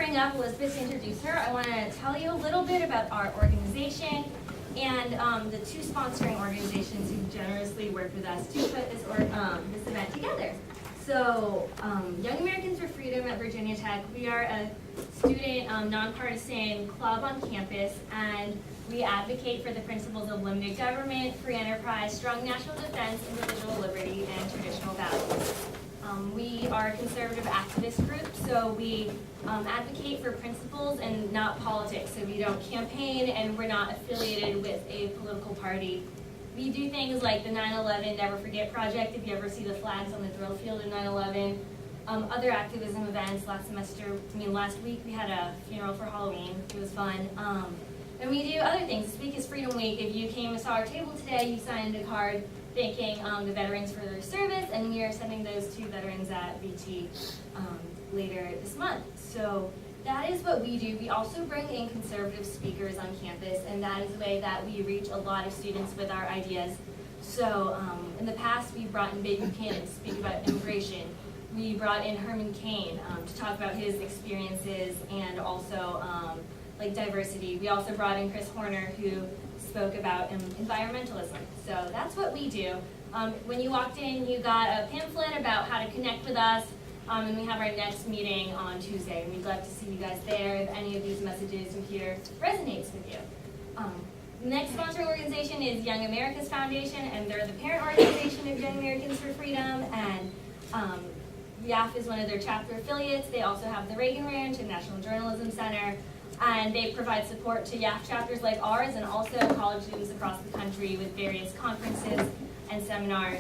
bring up Elizabeth to introduce her, I want to tell you a little bit about our organization and the two sponsoring organizations who generously worked with us to put this event together. So, Young Americans for Freedom at Virginia Tech, we are a student nonpartisan club on campus, and we advocate for the principles of limited government, free enterprise, strong national defense, individual liberty, and traditional values. We are a conservative activist group, so we advocate for principles and not politics. So we don't campaign, and we're not affiliated with a political party. We do things like the 9/11 Never Forget Project, if you ever see the flags on the drill field in 9/11. Other activism events last week we had a funeral for Halloween. It was fun. And we do other things. This week is Freedom Week. If you came and saw our table today, you signed a card thanking the veterans for their service, and we are sending those to veterans at VT later this month. So that is what we do. We also bring in conservative speakers on campus, and that is the way that we reach a lot of students with our ideas. So in the past, we brought in Baby Buchanan to speak about immigration. We brought in Herman Cain to talk about his experiences and also like diversity. We also brought in Chris Horner, who spoke about environmentalism. So that's what we do. When you walked in, you got a pamphlet about how to connect with us, and we have our next meeting on Tuesday. And we'd love to see you guys there if any of these messages you hear resonates with you. The next sponsoring organization is Young America's Foundation, and they're the parent organization of Young Americans for Freedom, and YAF is one of their chapter affiliates. They also have the Reagan Ranch and National Journalism Center, and they provide support to YAF chapters like ours and also college students across the country with various conferences and seminars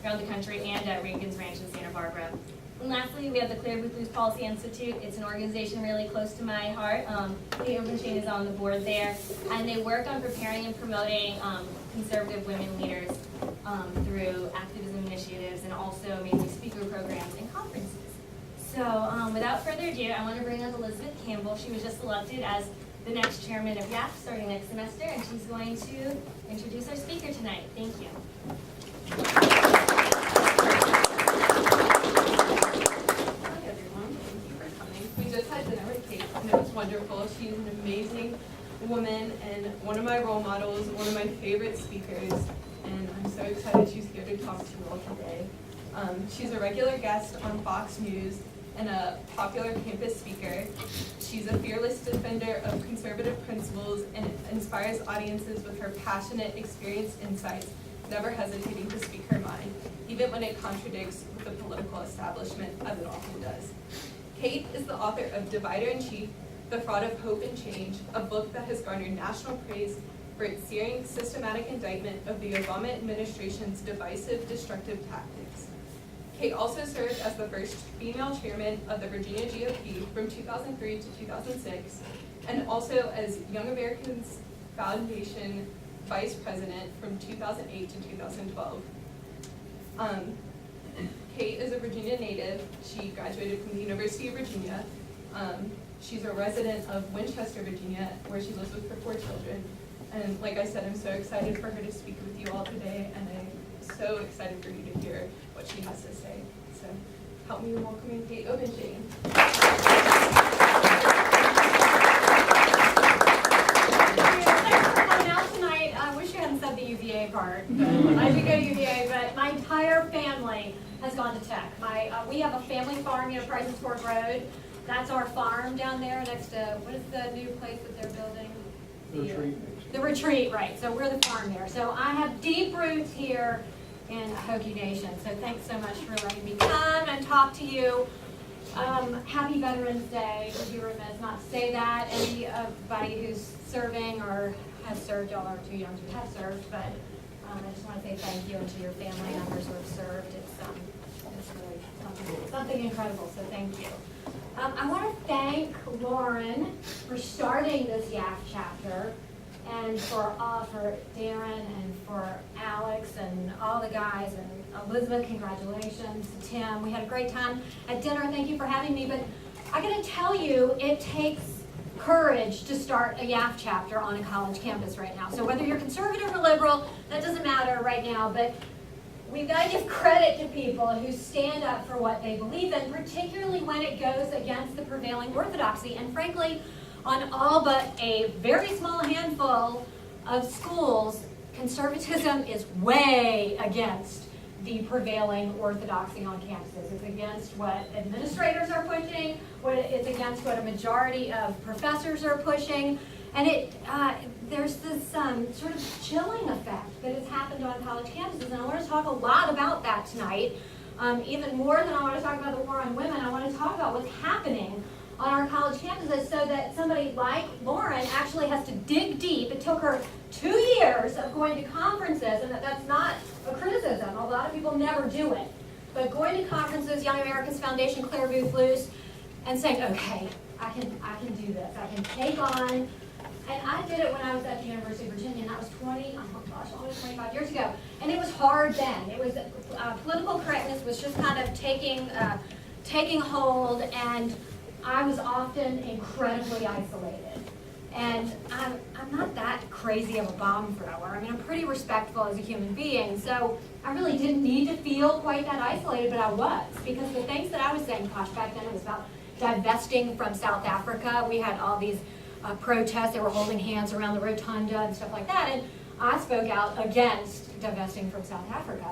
around the country and at Reagan's Ranch in Santa Barbara. And lastly, we have the Clear Blue Blues Policy Institute. It's an organization really close to my heart. The Obenshain is on the board there, and they work on preparing and promoting conservative women leaders through activism initiatives and also maybe speaker programs and conferences. So without further ado, I want to bring up Elizabeth Campbell. She was just elected as the next chairman of YAF starting next semester, and she's going to introduce our speaker tonight. Thank you. We just had dinner with Kate, and it was wonderful. She's an amazing woman and one of my role models, one of my favorite speakers, and I'm so excited she's here to talk to you all today. She's a regular guest on Fox News and a popular campus speaker. She's a fearless defender of conservative principles and inspires audiences with her passionate, experienced insights, never hesitating to speak her mind, even when it contradicts with the political establishment, as it often does. Kate is the author of Divider-in-Chief, The Fraud of Hope and Change, a book that has garnered national praise for its searing, systematic indictment of the Obama administration's divisive, destructive tactics. Kate also served as the first female chairman of the Virginia GOP from 2003 to 2006, and also as Young Americans Foundation vice president from 2008 to 2012. Kate is a Virginia native. She graduated from the University of Virginia. She's a resident of Winchester, Virginia, where she lives with her 4 children. And like I said, I'm so excited for her to speak with you all today, and I'm so excited for you to hear what she has to say. So help me in welcoming Kate Obenshain. I wish you hadn't said the UVA part. I did go to UVA, but my entire family has gone to Tech. We have a family farm, Prices Fork Road. That's our farm down there next to, what is the new place that they're building? The Retreat, right. So we're the farm there. So I have deep roots here in Hokie Nation. So thanks so much for letting me come and talk to you. Happy Veterans Day. Would be remiss not to say that. Anybody who's serving or has served, y'all are too young to have served, but I just want to say thank you and to your family members who have served. It's really something incredible, so thank you. I want to thank Lauren for starting this YAF chapter, and for Darren and for Alex and all the guys, and Elizabeth, congratulations. Tim, we had a great time at dinner. Thank you for having me, but I got to tell you, it takes courage to start a YAF chapter on a college campus right now. So whether you're conservative or liberal, that doesn't matter right now, but we've got to give credit to people who stand up for what they believe in, particularly when it goes against the prevailing orthodoxy. And frankly, on all but a very small handful of schools, conservatism is way against the prevailing orthodoxy on campuses. It's against what administrators are pushing, it's against what a majority of professors are pushing, and there's this sort of chilling effect that has happened on college campuses, and I want to talk a lot about that tonight. Even more than I want to talk about the war on women, I want to talk about what's happening on our college campuses so that somebody like Lauren actually has to dig deep. It took her 2 years of going to conferences, and that's not a criticism. A lot of people never do it. But going to conferences, Young Americans Foundation, Claire Booth Luce, and saying, okay, I can do this. I can take on, and I did it when I was at the University of Virginia, and that was almost 25 years ago. And it was hard then. It was, political correctness was just kind of taking hold, and I was often incredibly isolated. And I'm not that crazy of a bomb thrower. I mean, I'm pretty respectful as a human being, so I really didn't need to feel quite that isolated, but I was, because the things that I was saying, gosh, back then it was about divesting from South Africa. We had all these protests. They were holding hands around the rotunda and stuff like that, and I spoke out against divesting from South Africa.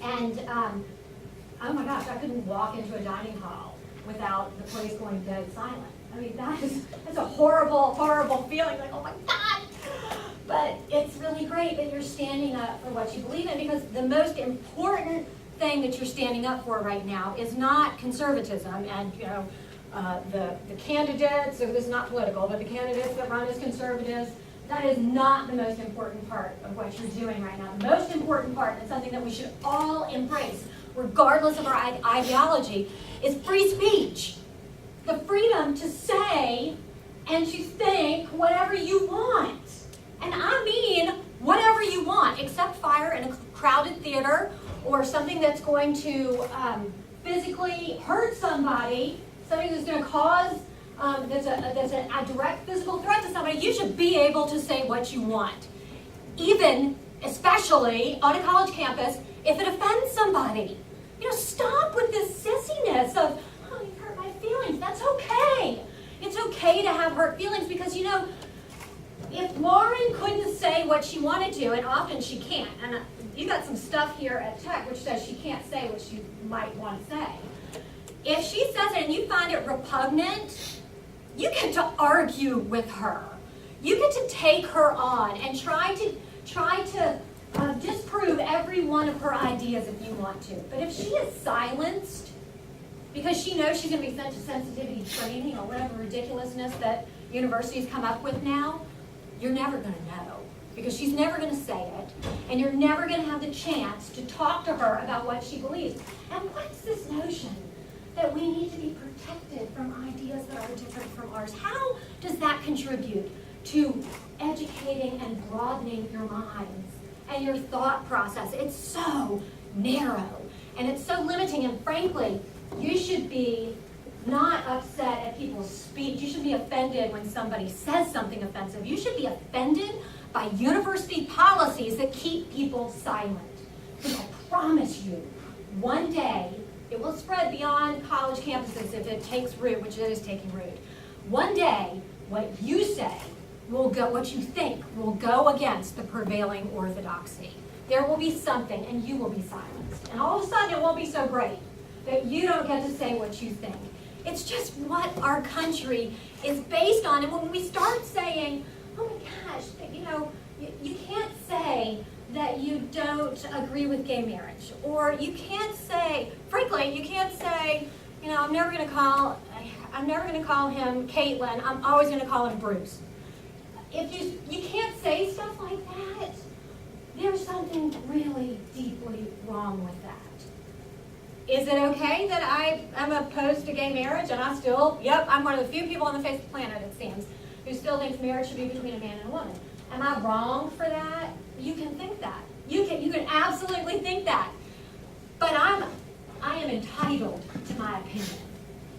And oh my gosh, I couldn't walk into a dining hall without the place going dead silent. I mean, that's a horrible, horrible feeling, like, oh my God. But it's really great that you're standing up for what you believe in, because the most important thing that you're standing up for right now is not conservatism. And, you know, the candidates, so this is not political, but the candidates that run as conservatives, that is not the most important part of what you're doing right now. The most important part, and something that we should all embrace, regardless of our ideology, is free speech. The freedom to say and to think whatever you want. And I mean whatever you want, except fire in a crowded theater or something that's going to physically hurt somebody, something that's going to cause, that's a direct physical threat to somebody. You should be able to say what you want. Even, especially on a college campus, if it offends somebody. You know, stop with this sissiness of, oh, you've hurt my feelings. That's okay. It's okay to have hurt feelings, because, you know, if Lauren couldn't say what she wanted to, and often she can't, and you got some stuff here at Tech which says she can't say what she might want to say. If she says it and you find it repugnant, you get to argue with her. You get to take her on and try to disprove every one of her ideas if you want to. But if she is silenced because she knows she's going to be sent to sensitivity training or whatever ridiculousness that universities come up with now, you're never going to know, because she's never going to say it, and you're never going to have the chance to talk to her about what she believes. And what's this notion that we need to be protected from ideas that are different from ours? How does that contribute to educating and broadening your minds and your thought process? It's so narrow, and it's so limiting, and frankly, you should be not upset at people's speech. You should be offended when somebody says something offensive. You should be offended by university policies that keep people silent. Because I promise you, one day, it will spread beyond college campuses if it takes root, which it is taking root. One day, what you say will go, what you think will go against the prevailing orthodoxy. There will be something, and you will be silenced. And all of a sudden, it won't be so great that you don't get to say what you think. It's just what our country is based on. And when we start saying, oh my gosh, you know, you can't say that you don't agree with gay marriage, or you can't say, frankly, you can't say, you know, I'm never going to call him Caitlin. I'm always going to call him Bruce. If you can't say stuff like that, there's something really deeply wrong with that. Is it okay that I am opposed to gay marriage and I still, I'm one of the few people on the face of the planet, it seems, who still thinks marriage should be between a man and a woman? Am I wrong for that? You can think that. You can absolutely think that. But I am entitled to my opinion.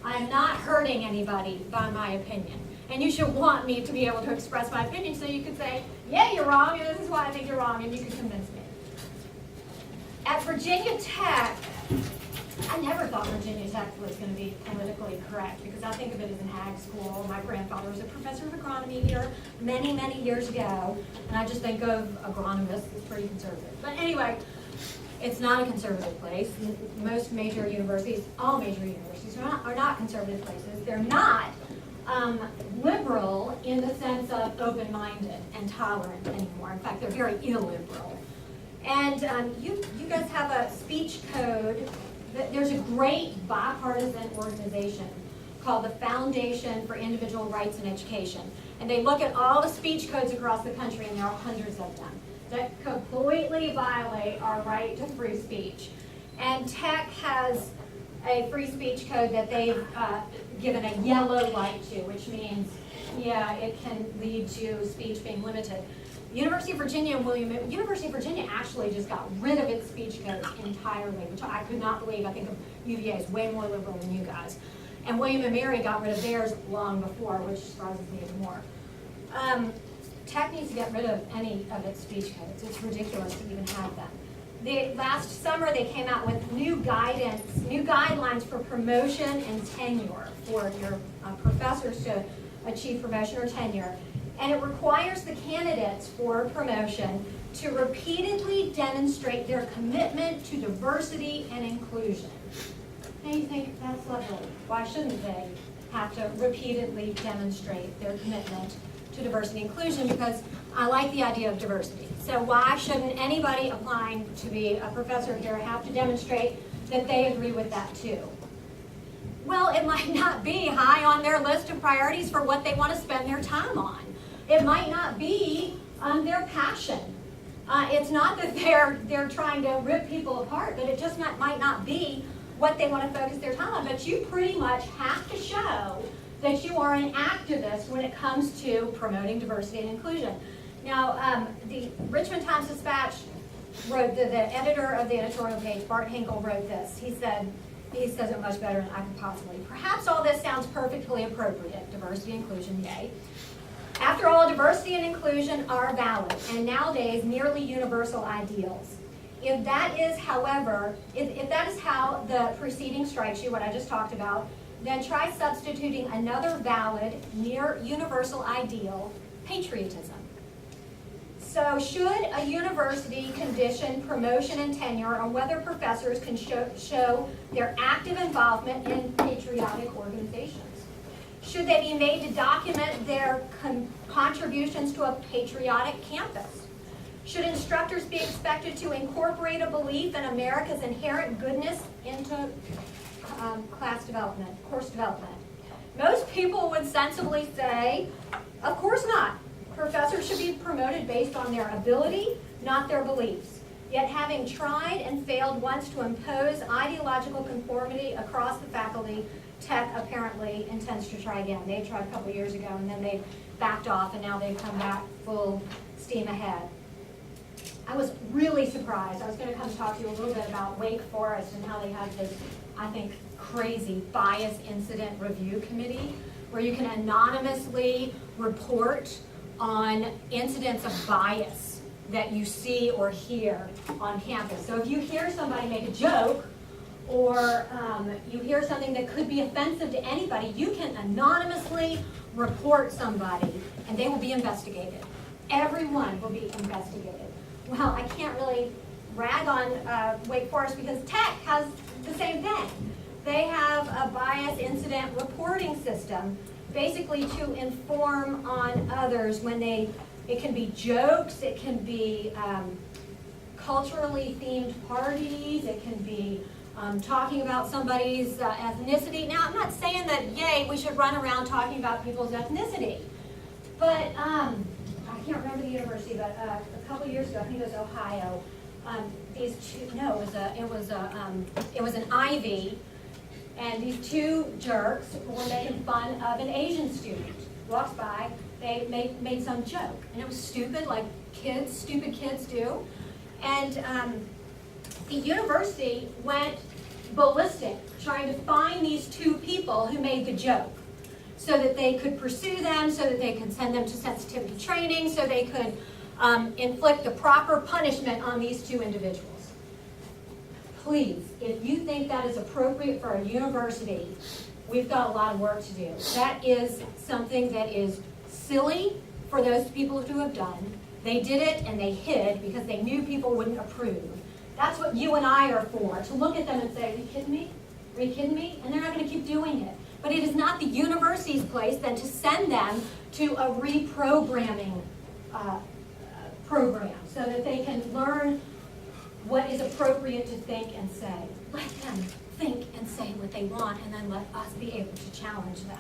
I am not hurting anybody by my opinion. And you should want me to be able to express my opinion so you could say, yeah, you're wrong, and this is why I think you're wrong, and you can convince me. At Virginia Tech, I never thought Virginia Tech was going to be politically correct because I think of it as an ag school. My grandfather was a professor of agronomy here many, many years ago, and I just think of agronomists as pretty conservative. But anyway, it's not a conservative place. Most major universities, all major universities are not conservative places. They're not liberal in the sense of open-minded and tolerant anymore. In fact, they're very illiberal. And you guys have a speech code. There's a great bipartisan organization called the Foundation for Individual Rights in Education. And they look at all the speech codes across the country, and there are hundreds of them that completely violate our right to free speech. And Tech has a free speech code that they've given a yellow light to, which means, yeah, it can lead to speech being limited. University of Virginia actually just got rid of its speech code entirely, which I could not believe. I think UVA is way more liberal than you guys. And William & Mary got rid of theirs long before, which surprises me even more. Tech needs to get rid of any of its speech codes. It's ridiculous to even have them. Last summer they came out with new guidelines for promotion and tenure for your professors to achieve promotion or tenure. And it requires the candidates for promotion to repeatedly demonstrate their commitment to diversity and inclusion. And you think, that's lovely. Why shouldn't they have to repeatedly demonstrate their commitment to diversity and inclusion? Because I like the idea of diversity. So why shouldn't anybody applying to be a professor here have to demonstrate that they agree with that too? Well, it might not be high on their list of priorities for what they want to spend their time on. It might not be their passion. It's not that they're trying to rip people apart, but it just might not be what they want to focus their time on. But you pretty much have to show that you are an activist when it comes to promoting diversity and inclusion. Now, the Richmond Times-Dispatch wrote, the editor of the editorial page, Bart Hinkle, wrote this. He says it much better than I could possibly. Perhaps all this sounds perfectly appropriate. Diversity, inclusion, yay. After all, diversity and inclusion are valid and nowadays nearly universal ideals. If that is, however, if that is how the preceding strikes you, what I just talked about, then try substituting another valid, near universal ideal, patriotism. So should a university condition promotion and tenure on whether professors can show their active involvement in patriotic organizations? Should they be made to document their contributions to a patriotic campus? Should instructors be expected to incorporate a belief in America's inherent goodness into course development? Most people would sensibly say, of course not. Professors should be promoted based on their ability, not their beliefs. Yet having tried and failed once to impose ideological conformity across the faculty, Tech apparently intends to try again. They tried a couple of years ago and then they backed off and now they've come back full steam ahead. I was really surprised. I was going to come talk to you a little bit about Wake Forest and how they have this, I think, crazy bias incident review committee where you can anonymously report on incidents of bias that you see or hear on campus. So if you hear somebody make a joke or you hear something that could be offensive to anybody, you can anonymously report somebody and they will be investigated. Everyone will be investigated. Well, I can't really rag on Wake Forest because Tech has the same thing. They have a bias incident reporting system basically to inform on others when it can be jokes, it can be culturally themed parties, it can be talking about somebody's ethnicity. Now, I'm not saying that, yay, we should run around talking about people's ethnicity, but I can't remember the university, but a couple years ago, I think it was Ohio, it was an Ivy, and these two jerks were making fun of an Asian student. Walks by, they made some joke, and it was stupid, like stupid kids do. And the university went ballistic, trying to find these two people who made the joke, so that they could pursue them, so that they could send them to sensitivity training, so they could inflict the proper punishment on these two individuals. please, if you think that is appropriate for a university, we've got a lot of work to do. That is something that is silly for those people who have done. They did it and they hid because they knew people wouldn't approve. That's what you and I are for, to look at them and say, are you kidding me? Are you kidding me? And they're not going to keep doing it. But it is not the university's place then to send them to a reprogramming program so that they can learn what is appropriate to think and say. Let them think and say what they want, and then let us be able to challenge them.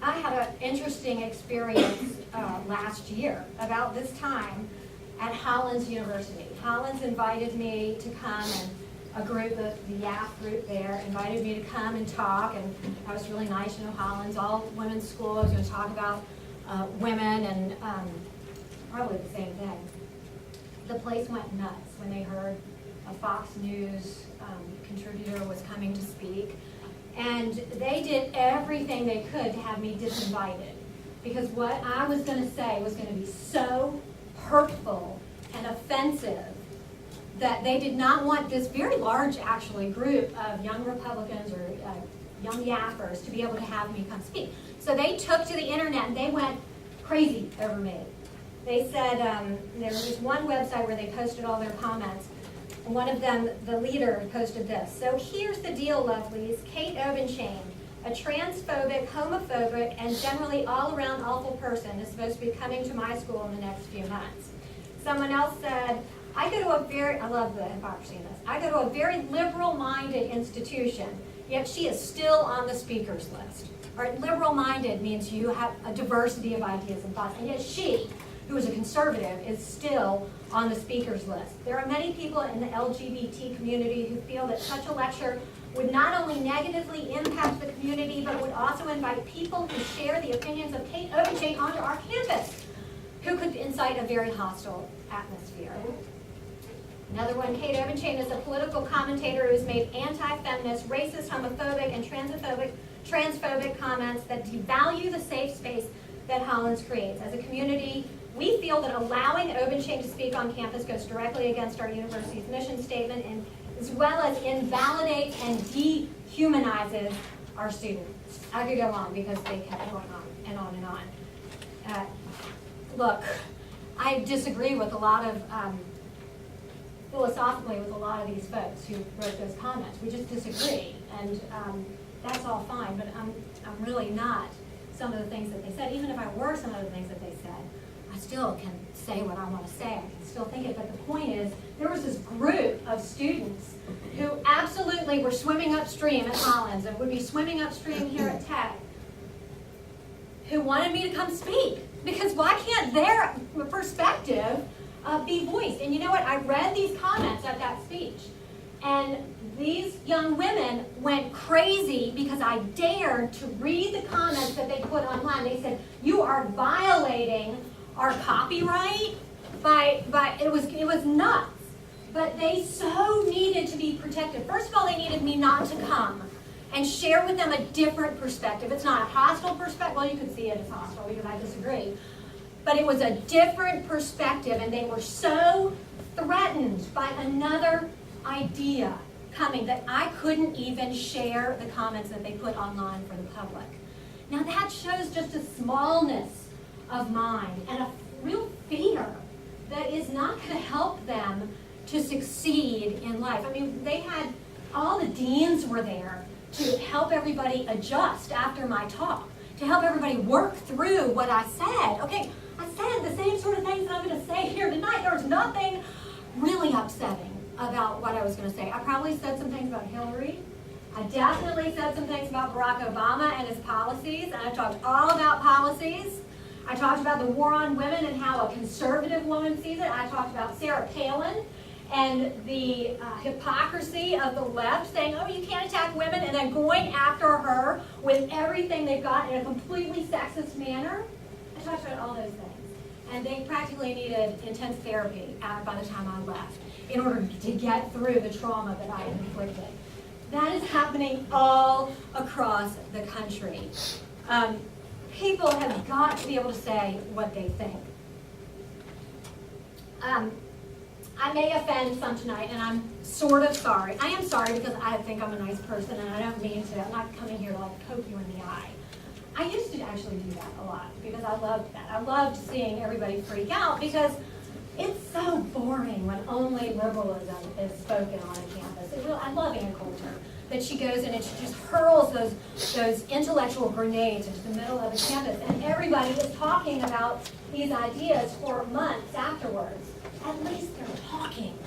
I had an interesting experience last year about this time at Hollins University. Hollins invited me to come, and a group, the YAF group there, invited me to come and talk, and that was really nice. You know, Hollins, all women's school. I was going to talk about women, and probably the same thing. The place went nuts when they heard a Fox News contributor was coming to speak. And they did everything they could to have me disinvited. Because what I was going to say was going to be so hurtful and offensive that they did not want this very large, actually, group of young Republicans or young Yaffers to be able to have me come speak. So they took to the internet and they went crazy over me. They said, there was one website where they posted all their comments. And one of them, the leader, posted this. So here's the deal, lovelies. Kate Obenshain, a transphobic, homophobic, and generally all-around awful person is supposed to be coming to my school in the next few months. Someone else said, I love the hypocrisy in this. I go to a very liberal-minded institution, yet she is still on the speakers list. Or liberal-minded means you have a diversity of ideas and thoughts, and yet she, who is a conservative, is still on the speakers list. There are many people in the LGBT community who feel that such a lecture would not only negatively impact the community, but would also invite people who share the opinions of Kate Obenshain onto our campus, who could incite a very hostile atmosphere. Another one, Kate Obenshain is a political commentator who has made anti-feminist, racist, homophobic, and transphobic comments that devalue the safe space that Hollins creates. As a community, we feel that allowing Obenshain to speak on campus goes directly against our university's mission statement, and as well as invalidates and dehumanizes our students. I could go on because they kept going on and on and on. Look, I disagree with a lot of, philosophically with a lot of these folks who wrote those comments. We just disagree, and that's all fine, but I'm really not some of the things that they said. Even if I were some of the things that they said, I still can say what I want to say. I can still think it, but the point is, there was this group of students who absolutely were swimming upstream at Hollins and would be swimming upstream here at Tech, who wanted me to come speak. Because why can't their perspective be voiced? And you know what? I read these comments at that speech, and these young women went crazy because I dared to read the comments that they put online. They said, you are violating our copyright by it was nuts. But they so needed to be protected. First of all, they needed me not to come and share with them a different perspective. It's not a hostile perspective. Well, you could see it as hostile because I disagree. But it was a different perspective, and they were so threatened by another idea coming that I couldn't even share the comments that they put online for the public. Now that shows just a smallness of mind and a real fear that is not going to help them to succeed in life. I mean, they had, all the deans were there to help everybody adjust after my talk, to help everybody work through what I said. Okay, I said the same sort of things that I'm going to say here tonight. There was nothing really upsetting about what I was going to say. I probably said some things about Hillary. I definitely said some things about Barack Obama and his policies, and I talked all about policies. I talked about the war on women and how a conservative woman sees it. I talked about Sarah Palin and the hypocrisy of the left saying, oh, you can't attack women, and then going after her with everything they've got in a completely sexist manner. I talked about all those things. And they practically needed intense therapy by the time I left in order to get through the trauma that I had inflicted. That is happening all across the country. People have got to be able to say what they think. I may offend some tonight, and I'm sort of sorry. I am sorry because I think I'm a nice person, and I don't mean to. I'm not coming here to like poke you in the eye. I used to actually do that a lot because I loved that. I loved seeing everybody freak out because it's so boring when only liberalism is spoken on a campus. I love Ann Coulter, that she goes in and she just hurls those intellectual grenades into the middle of the campus, and everybody is talking about these ideas for months afterwards. At least they're talking.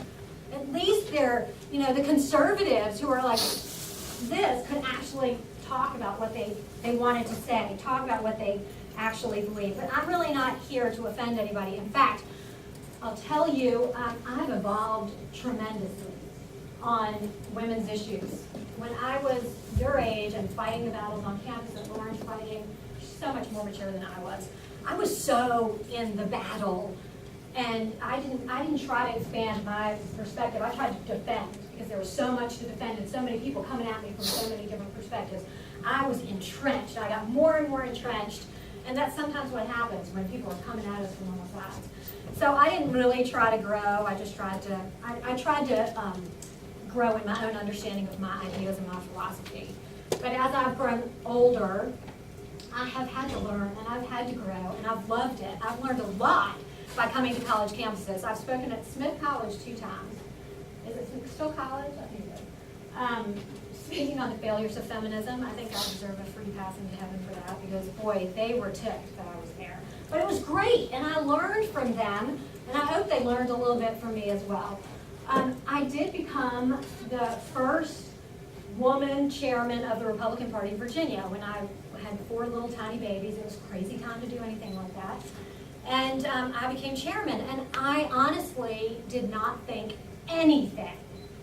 At least they're, the conservatives who are like this could actually talk about what they wanted to say, talk about what they actually believe. But I'm really not here to offend anybody. In fact, I'll tell you, I've evolved tremendously on women's issues. When I was your age and fighting the battles on campus and Lauren's fighting, she's so much more mature than I was so in the battle. And I didn't try to expand my perspective. I tried to defend because there was so much to defend and so many people coming at me from so many different perspectives. I was entrenched. I got more and more entrenched. And that's sometimes what happens when people are coming at us from all sides. So I didn't really try to grow. I just tried to, I tried to grow in my own understanding of my ideas and my philosophy. But as I've grown older, I have had to learn and I've had to grow and I've loved it. I've learned a lot by coming to college campuses. I've spoken at Smith College 2 times. Is it still college? I think it is. Speaking on the failures of feminism, I think I deserve a free pass into heaven for that because, boy, they were ticked that I was there. But it was great, and I learned from them, and I hope they learned a little bit from me as well. I did become the first woman chairman of the Republican Party of Virginia when I had 4 little tiny babies. It was a crazy time to do anything like that. And I became chairman, and I honestly did not think anything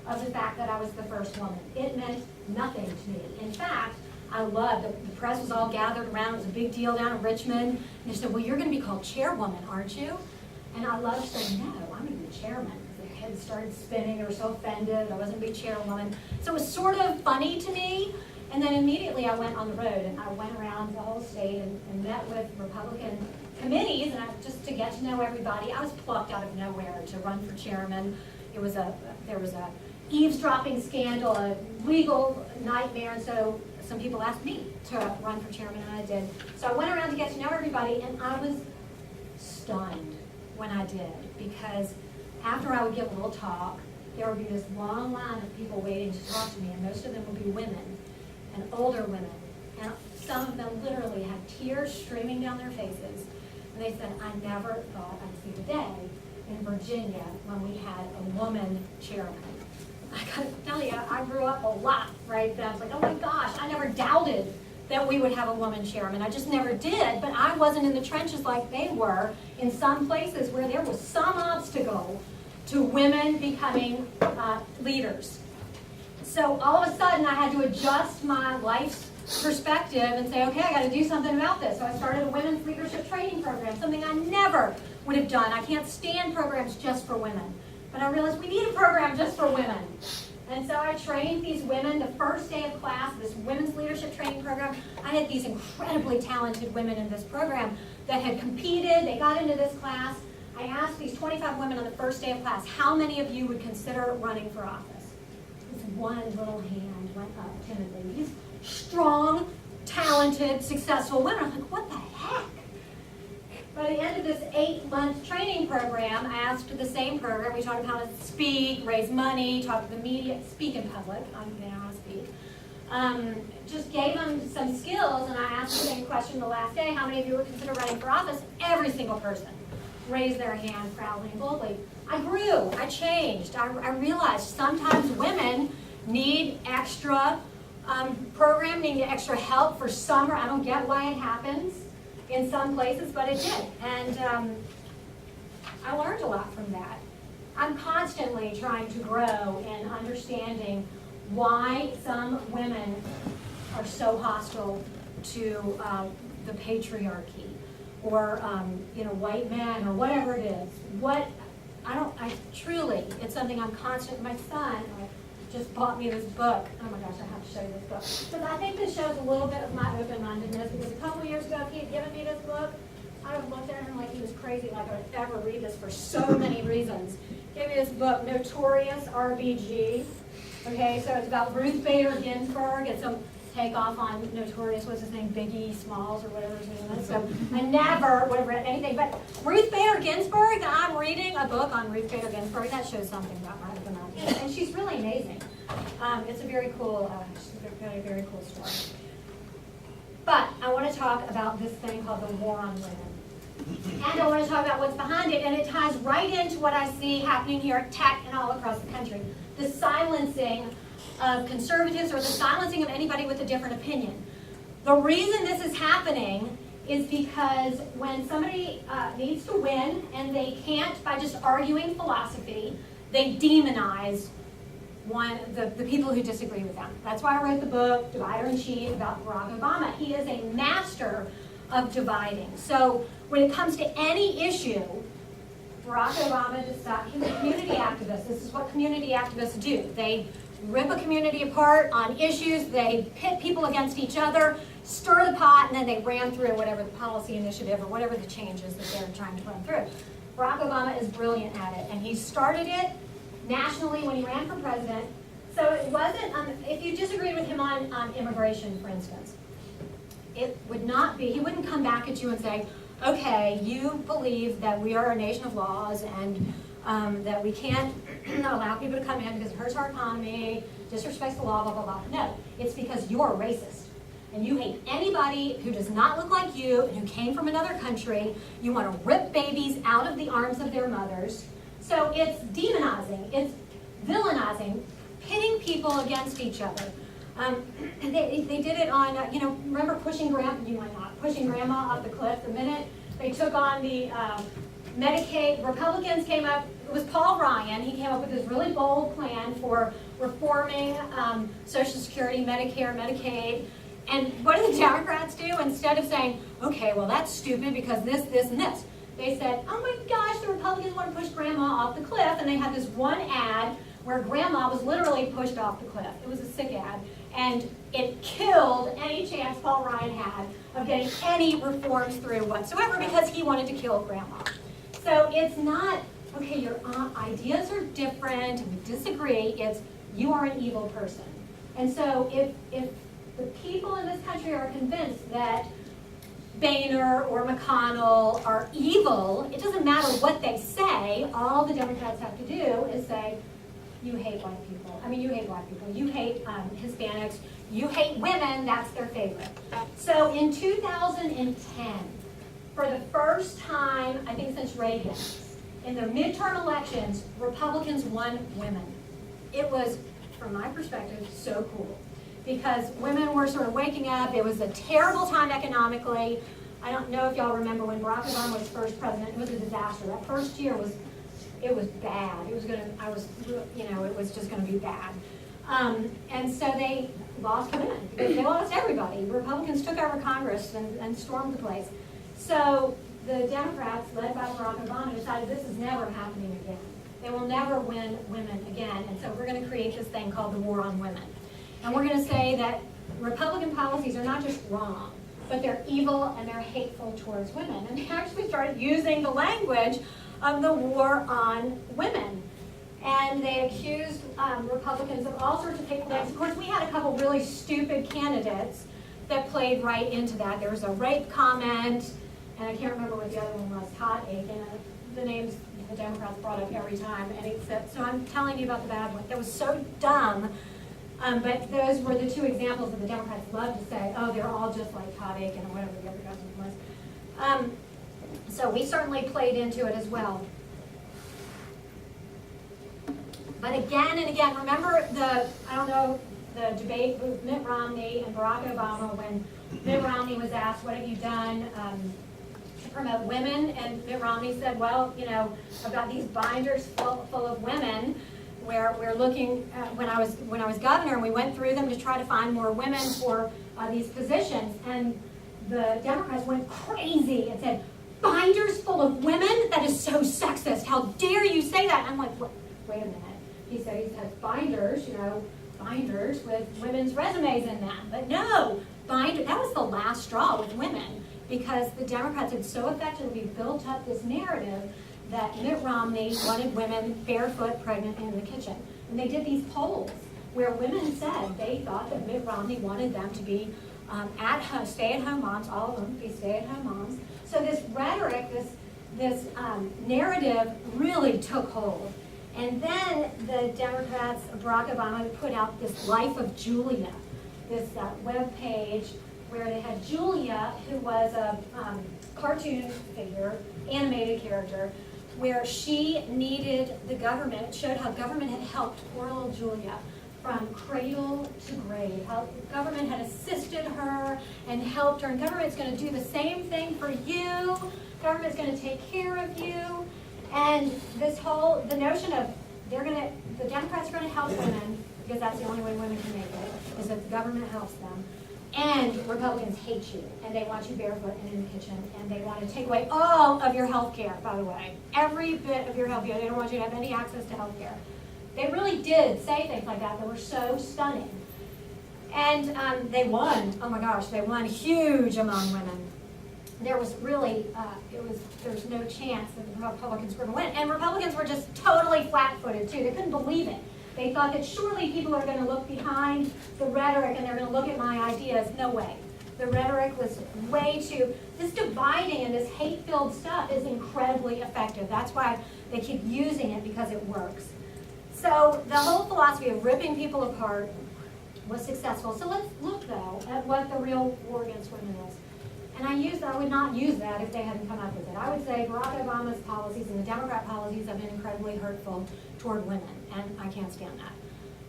of the fact that I was the first woman. It meant nothing to me. In fact, I loved it. The press was all gathered around. It was a big deal down in Richmond. And they said, well, you're going to be called chairwoman, aren't you? And I loved saying, no, I'm going to be chairman. Their heads started spinning. They were so offended. I wasn't going to be chairwoman. So it was sort of funny to me. And then immediately I went on the road, and I went around the whole state and met with Republican committees, and just to get to know everybody. I was plucked out of nowhere to run for chairman. There was a eavesdropping scandal, a legal nightmare, and so some people asked me to run for chairman, and I did. So I went around to get to know everybody, and I was stunned when I did, because after I would give a little talk, there would be this long line of people waiting to talk to me, and most of them would be women, and older women, and some of them literally had tears streaming down their faces, and they said, I never thought I'd see the day in Virginia when we had a woman chairman. I gotta tell you, I grew up a lot right then. I was like, oh my gosh, I never doubted that we would have a woman chairman. I just never did, but I wasn't in the trenches like they were in some places where there was some obstacle to women becoming leaders. So all of a sudden I had to adjust my life's perspective and say, okay, I gotta do something about this. So I started a women's leadership training program, something I never would have done. I can't stand programs just for women. But I realized we need a program just for women. And so I trained these women the first day of class, this women's leadership training program. I had these incredibly talented women in this program that had competed. They got into this class. I asked these 25 women on the first day of class, how many of you would consider running for office? This one little hand went up timidly. These strong, talented, successful women. I'm like, what the heck? By the end of this 8-month training program, I asked the same program. We talked about how to speak, raise money, talk to the media, speak in public. They know how to speak. Just gave them some skills, and I asked the same question the last day. How many of you would consider running for office? Every single person raised their hand proudly and boldly. I grew. I changed. I realized sometimes women need extra programming, extra help for summer. I don't get why it happens in some places, but it did. And I learned a lot from that. I'm constantly trying to grow in understanding why some women are so hostile to the patriarchy or white men or whatever it is. Truly, it's something I'm constant. My son just bought me this book. Oh my gosh, I have to show you this book. Because I think this shows a little bit of my open-mindedness, because a couple years ago, if he had given me this book, I would have looked at him like he was crazy, like I would ever read this for so many reasons. gave me this book, Notorious RBG. Okay, so it's about Ruth Bader Ginsburg. It's a takeoff on Notorious, what's his name, Biggie Smalls or whatever his name is. So I never would have read anything. But Ruth Bader Ginsburg, I'm reading a book on Ruth Bader Ginsburg. That shows something about my husband. And she's really amazing. It's a very cool, very cool story. But I want to talk about this thing called the war on women. And I want to talk about what's behind it, and it ties right into what I see happening here at Tech and all across the country. The silencing of conservatives or the silencing of anybody with a different opinion. The reason this is happening is because when somebody needs to win and they can't by just arguing philosophy, they demonize the people who disagree with them. That's why I wrote the book, Divider in Chief, about Barack Obama. He is a master of dividing. So when it comes to any issue, Barack Obama decided, he was a community activist. This is what community activists do. They rip a community apart on issues, they pit people against each other, stir the pot, and then they ram through whatever the policy initiative or whatever the change is that they're trying to run through. Barack Obama is brilliant at it, and he started it nationally when he ran for president. So it wasn't, if you disagreed with him on immigration, for instance, it would not be, he wouldn't come back at you and say, okay, you believe that we are a nation of laws and that we can't allow people to come in because it hurts our economy, disrespects the law, blah, blah, blah. No, it's because you're a racist. And you hate anybody who does not look like you and who came from another country. You want to rip babies out of the arms of their mothers. So it's demonizing, it's villainizing, pitting people against each other. They did it on, remember pushing grandma, you might not, pushing grandma off the cliff. The minute they took on the Medicaid, Republicans came up, it was Paul Ryan, he came up with this really bold plan for reforming Social Security, Medicare, Medicaid. And what do the Democrats do? Instead of saying, okay, well that's stupid because this, and this, they said, oh my gosh, the Republicans want to push grandma off the cliff, and they had this one ad where grandma was literally pushed off the cliff. It was a sick ad, and it killed any chance Paul Ryan had of getting any reforms through whatsoever because he wanted to kill grandma. So it's not, okay, your ideas are different, and we disagree, it's you are an evil person. And so if the people in this country are convinced that Boehner or McConnell are evil, it doesn't matter what they say. All the Democrats have to do is say, you hate white people. I mean, you hate black people. You hate Hispanics. You hate women. That's their favorite. So in 2010, for the first time, I think since Reagan, in the midterm elections, Republicans won women. It was, from my perspective, so cool. Because women were sort of waking up. It was a terrible time economically. I don't know if y'all remember when Barack Obama was first president, it was a disaster. That first year was bad. It was just gonna be bad. And so they lost women. They lost everybody. Republicans took over Congress and stormed the place. So the Democrats, led by Barack Obama, decided this is never happening again. They will never win women again. And so we're gonna create this thing called the war on women. And we're going to say that Republican policies are not just wrong, but they're evil and they're hateful towards women. And they actually started using the language of the war on women. And they accused Republicans of all sorts of hateful things. Of course, we had a couple really stupid candidates that played right into that. There was a rape comment, and I can't remember what the other one was, Todd Aiken. The names the Democrats brought up every time. And he said, so I'm telling you about the bad one. That was so dumb. But those were the two examples that the Democrats love to say, oh, they're all just like Todd Aiken or whatever the other guy's name was. So we certainly played into it as well. But again and again, remember the debate with Mitt Romney and Barack Obama when Mitt Romney was asked, what have you done to promote women? And Mitt Romney said, well, I've got these binders full of women where we're looking when I was governor, and we went through them to try to find more women for these positions, and the Democrats went crazy and said, binders full of women? That is so sexist. How dare you say that? And I'm like, wait a minute. He said he has binders, binders with women's resumes in them. But no, that was the last straw with women, because the Democrats had so effectively built up this narrative that Mitt Romney wanted women barefoot, pregnant, in the kitchen. And they did these polls where women said they thought that Mitt Romney wanted them to be at home, stay-at-home moms, all of them be stay-at-home moms. So this rhetoric, this narrative really took hold. And then the Democrats, Barack Obama, put out this Life of Julia, this web page where they had Julia, who was a cartoon figure, animated character, where she needed the government. It showed how government had helped poor little Julia from cradle to grave, how government had assisted her and helped her, and government's going to do the same thing for you. Government's going to take care of you. And this whole, the notion of the Democrats are going to help women, because that's the only way women can make it, is that the government helps them. And Republicans hate you, and they want you barefoot and in the kitchen, and they want to take away all of your health care, by the way. Every bit of your health care. They don't want you to have any access to health care. They really did say things like that were so stunning. And they won. Oh my gosh, they won huge among women. There was really, there was no chance that the Republicans were going to win. And Republicans were just totally flat-footed, too. They couldn't believe it. They thought that surely people are going to look behind the rhetoric and they're going to look at my ideas. No way. The rhetoric was way too, this dividing and this hate-filled stuff is incredibly effective. That's why they keep using it, because it works. So the whole philosophy of ripping people apart was successful. So let's look, though, at what the real war against women is. And I would not use that if they hadn't come up with it. I would say Barack Obama's policies and the Democrat policies have been incredibly hurtful toward women, and I can't stand that,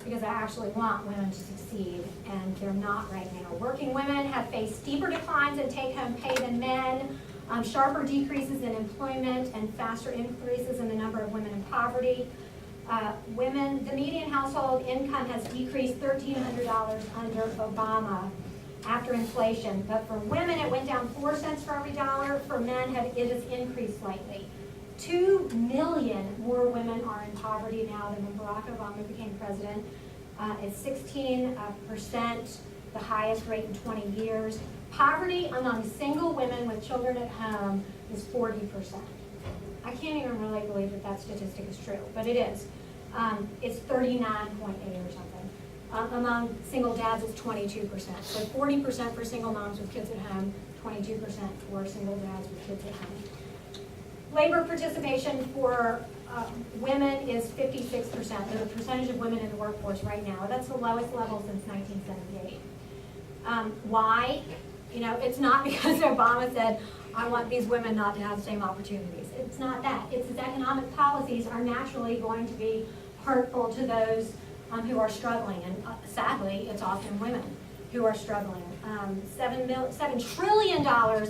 because I actually want women to succeed, and they're not right now. Working women have faced steeper declines in take-home pay than men, sharper decreases in employment, and faster increases in the number of women in poverty. The median household income has decreased $1,300 under Obama after inflation, but for women it went down 4 cents for every dollar. For men, it has increased slightly. 2 million more women are in poverty now than when Barack Obama became president. It's 16%, the highest rate in 20 years. Poverty among single women with children at home is 40%. I can't even really believe that that statistic is true, but it is. It's 39.8 or something. Among single dads, it's 22%. So 40% for single moms with kids at home, 22% for single dads with kids at home. Labor participation for women is 56%. The percentage of women in the workforce right now. That's the lowest level since 1978. Why? It's not because Obama said, I want these women not to have the same opportunities. It's not that. It's his economic policies are naturally going to be hurtful to those who are struggling. And sadly, it's often women who are struggling. $7 trillion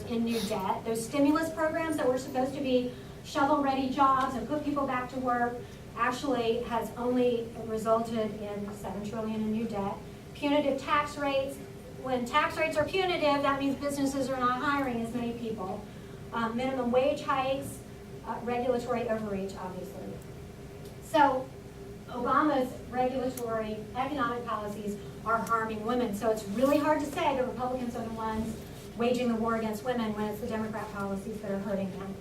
in new debt. Those stimulus programs that were supposed to be shovel-ready jobs and put people back to work actually has only resulted in $7 trillion in new debt. Punitive tax rates. When tax rates are punitive, that means businesses are not hiring as many people. Minimum wage hikes, regulatory overreach, obviously. So Obama's regulatory economic policies are harming women. So it's really hard to say the Republicans are the ones waging the war against women when it's the Democrat policies that are hurting them.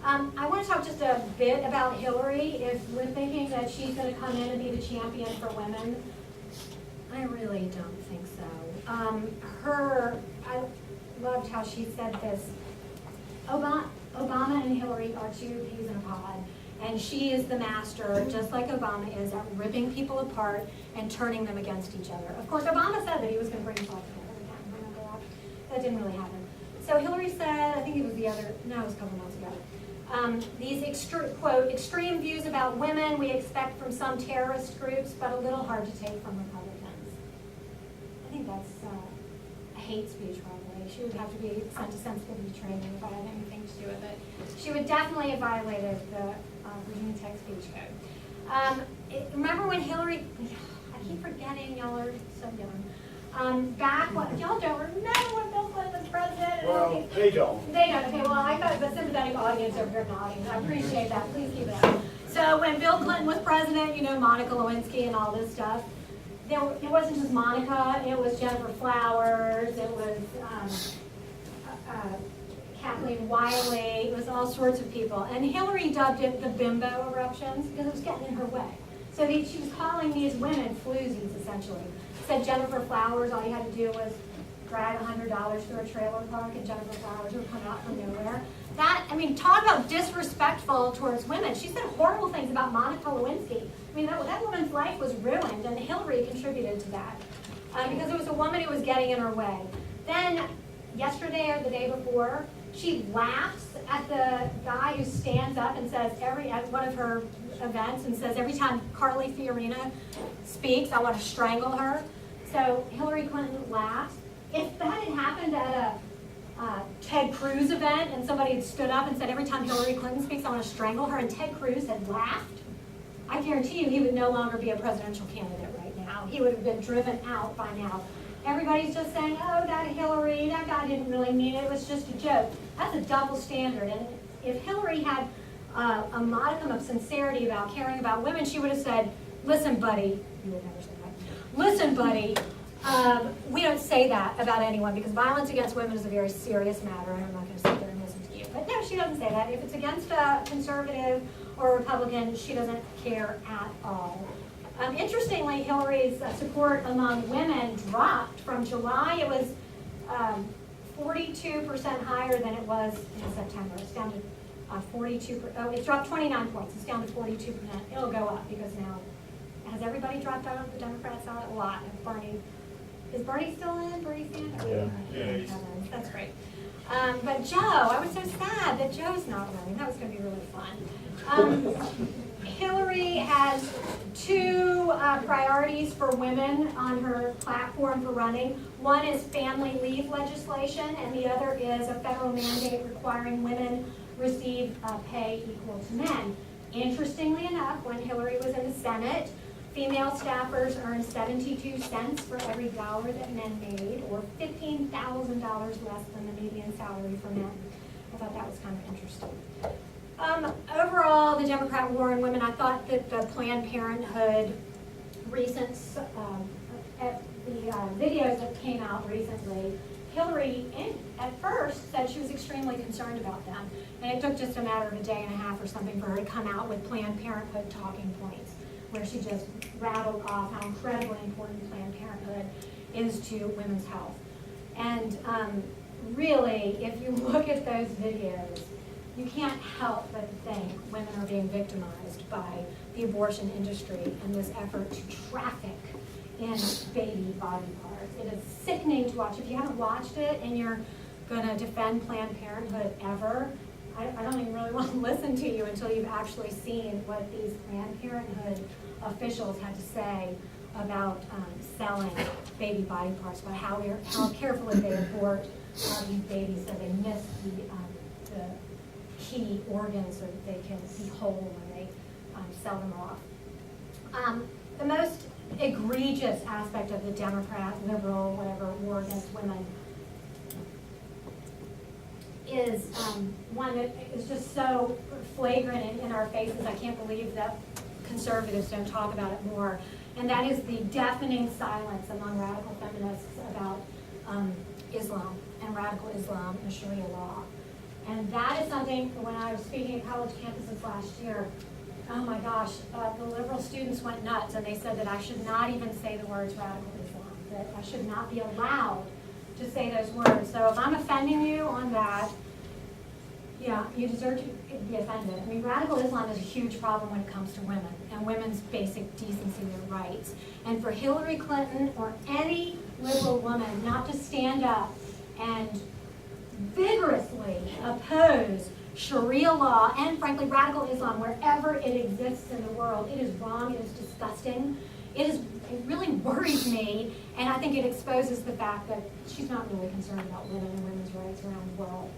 I want to talk just a bit about Hillary. If we're thinking that she's going to come in and be the champion for women, I really don't think so. I loved how she said this. Obama and Hillary are two peas in a pod. And she is the master, just like Obama is, at ripping people apart and turning them against each other. Of course, Obama said that he was going to bring us all together again. Remember that? That didn't really happen. So Hillary said, I think it was it was a couple months ago, these quote, extreme views about women we expect from some terrorist groups, but a little hard to take from Republicans. I think that's a hate speech, probably. She would have to be sent to sensitivity training if I had anything to do with it. She would definitely have violated the Virginia Tech speech code. Remember when Hillary, I keep forgetting, y'all are so young. Y'all don't remember when Bill Clinton was president? Well, they don't. They don't, okay, well, I thought the sympathetic audience over here nodding. I appreciate that, please keep it up. So when Bill Clinton was president, Monica Lewinsky and all this stuff, it wasn't just Monica, it was Jennifer Flowers, it was Kathleen Wiley, it was all sorts of people. And Hillary dubbed it the bimbo eruptions because it was getting in her way. So she was calling these women floozies, essentially. Said Jennifer Flowers, all you had to do was drag $100 through a trailer park and Jennifer Flowers would come out from nowhere. That, I mean, talk about disrespectful towards women. She said horrible things about Monica Lewinsky. I mean, that woman's life was ruined, and Hillary contributed to that because it was a woman who was getting in her way. Then, yesterday or the day before, she laughs at the guy who stands up and says at one of her events and says every time Carly Fiorina speaks, I want to strangle her. So Hillary Clinton laughs. If that had happened at a Ted Cruz event and somebody had stood up and said every time Hillary Clinton speaks, I want to strangle her, and Ted Cruz had laughed, I guarantee you he would no longer be a presidential candidate right now. He would have been driven out by now. Everybody's just saying, oh, that Hillary, that guy didn't really mean it, it was just a joke. That's a double standard. And if Hillary had a modicum of sincerity about caring about women, she would have said, listen, buddy, you would never say that, listen, buddy, we don't say that about anyone because violence against women is a very serious matter, and I'm not going to sit there and listen to you. But no, she doesn't say that. If it's against a conservative or a Republican, she doesn't care at all. Interestingly, Hillary's support among women dropped from July. It was 42% higher than it was in September. It's down to 42%. Oh, it dropped 29 points. It's down to 42%. It'll go up because now, has everybody dropped out of the Democrat side? A lot. Is Bernie still in? Bernie Sanders? Yeah. That's great. But Joe, I was so sad that Joe's not running. That was going to be really fun. Hillary has two priorities for women on her platform for running. One is family leave legislation, and the other is a federal mandate requiring women receive pay equal to men. Interestingly enough, when Hillary was in the Senate, female staffers earned 72 cents for every dollar that men made, or $15,000 less than the median salary for men. I thought that was kind of interesting. Overall, the Democrat war on women, I thought that the Planned Parenthood recent videos that came out recently, Hillary at first said she was extremely concerned about them. And it took just a matter of a day and a half or something for her to come out with Planned Parenthood talking points, where she just rattled off how incredibly important Planned Parenthood is to women's health. And really, if you look at those videos, you can't help but think women are being victimized by the abortion industry and this effort to traffic in baby body parts. It is sickening to watch. If you haven't watched it and you're going to defend Planned Parenthood ever, I don't even really want to listen to you until you've actually seen what these Planned Parenthood officials had to say about selling baby body parts, about how carefully they abort these babies so they miss the key organs so that they can be whole when they sell them off. The most egregious aspect of the Democrat, liberal, whatever, war against women is one that is just so flagrant in our faces. I can't believe that conservatives don't talk about it more. And that is the deafening silence among radical feminists about Islam and radical Islam and Sharia law. And that is something, when I was speaking at college campuses last year, oh my gosh, the liberal students went nuts, and they said that I should not even say the words radical Islam, that I should not be allowed to say those words. So if I'm offending you on that, yeah, you deserve to be offended. I mean, radical Islam is a huge problem when it comes to women and women's basic decency and rights. And for Hillary Clinton or any liberal woman not to stand up and vigorously oppose Sharia law and, frankly, radical Islam wherever it exists in the world, it is wrong, it is disgusting. It really worries me, and I think it exposes the fact that she's not really concerned about women and women's rights around the world.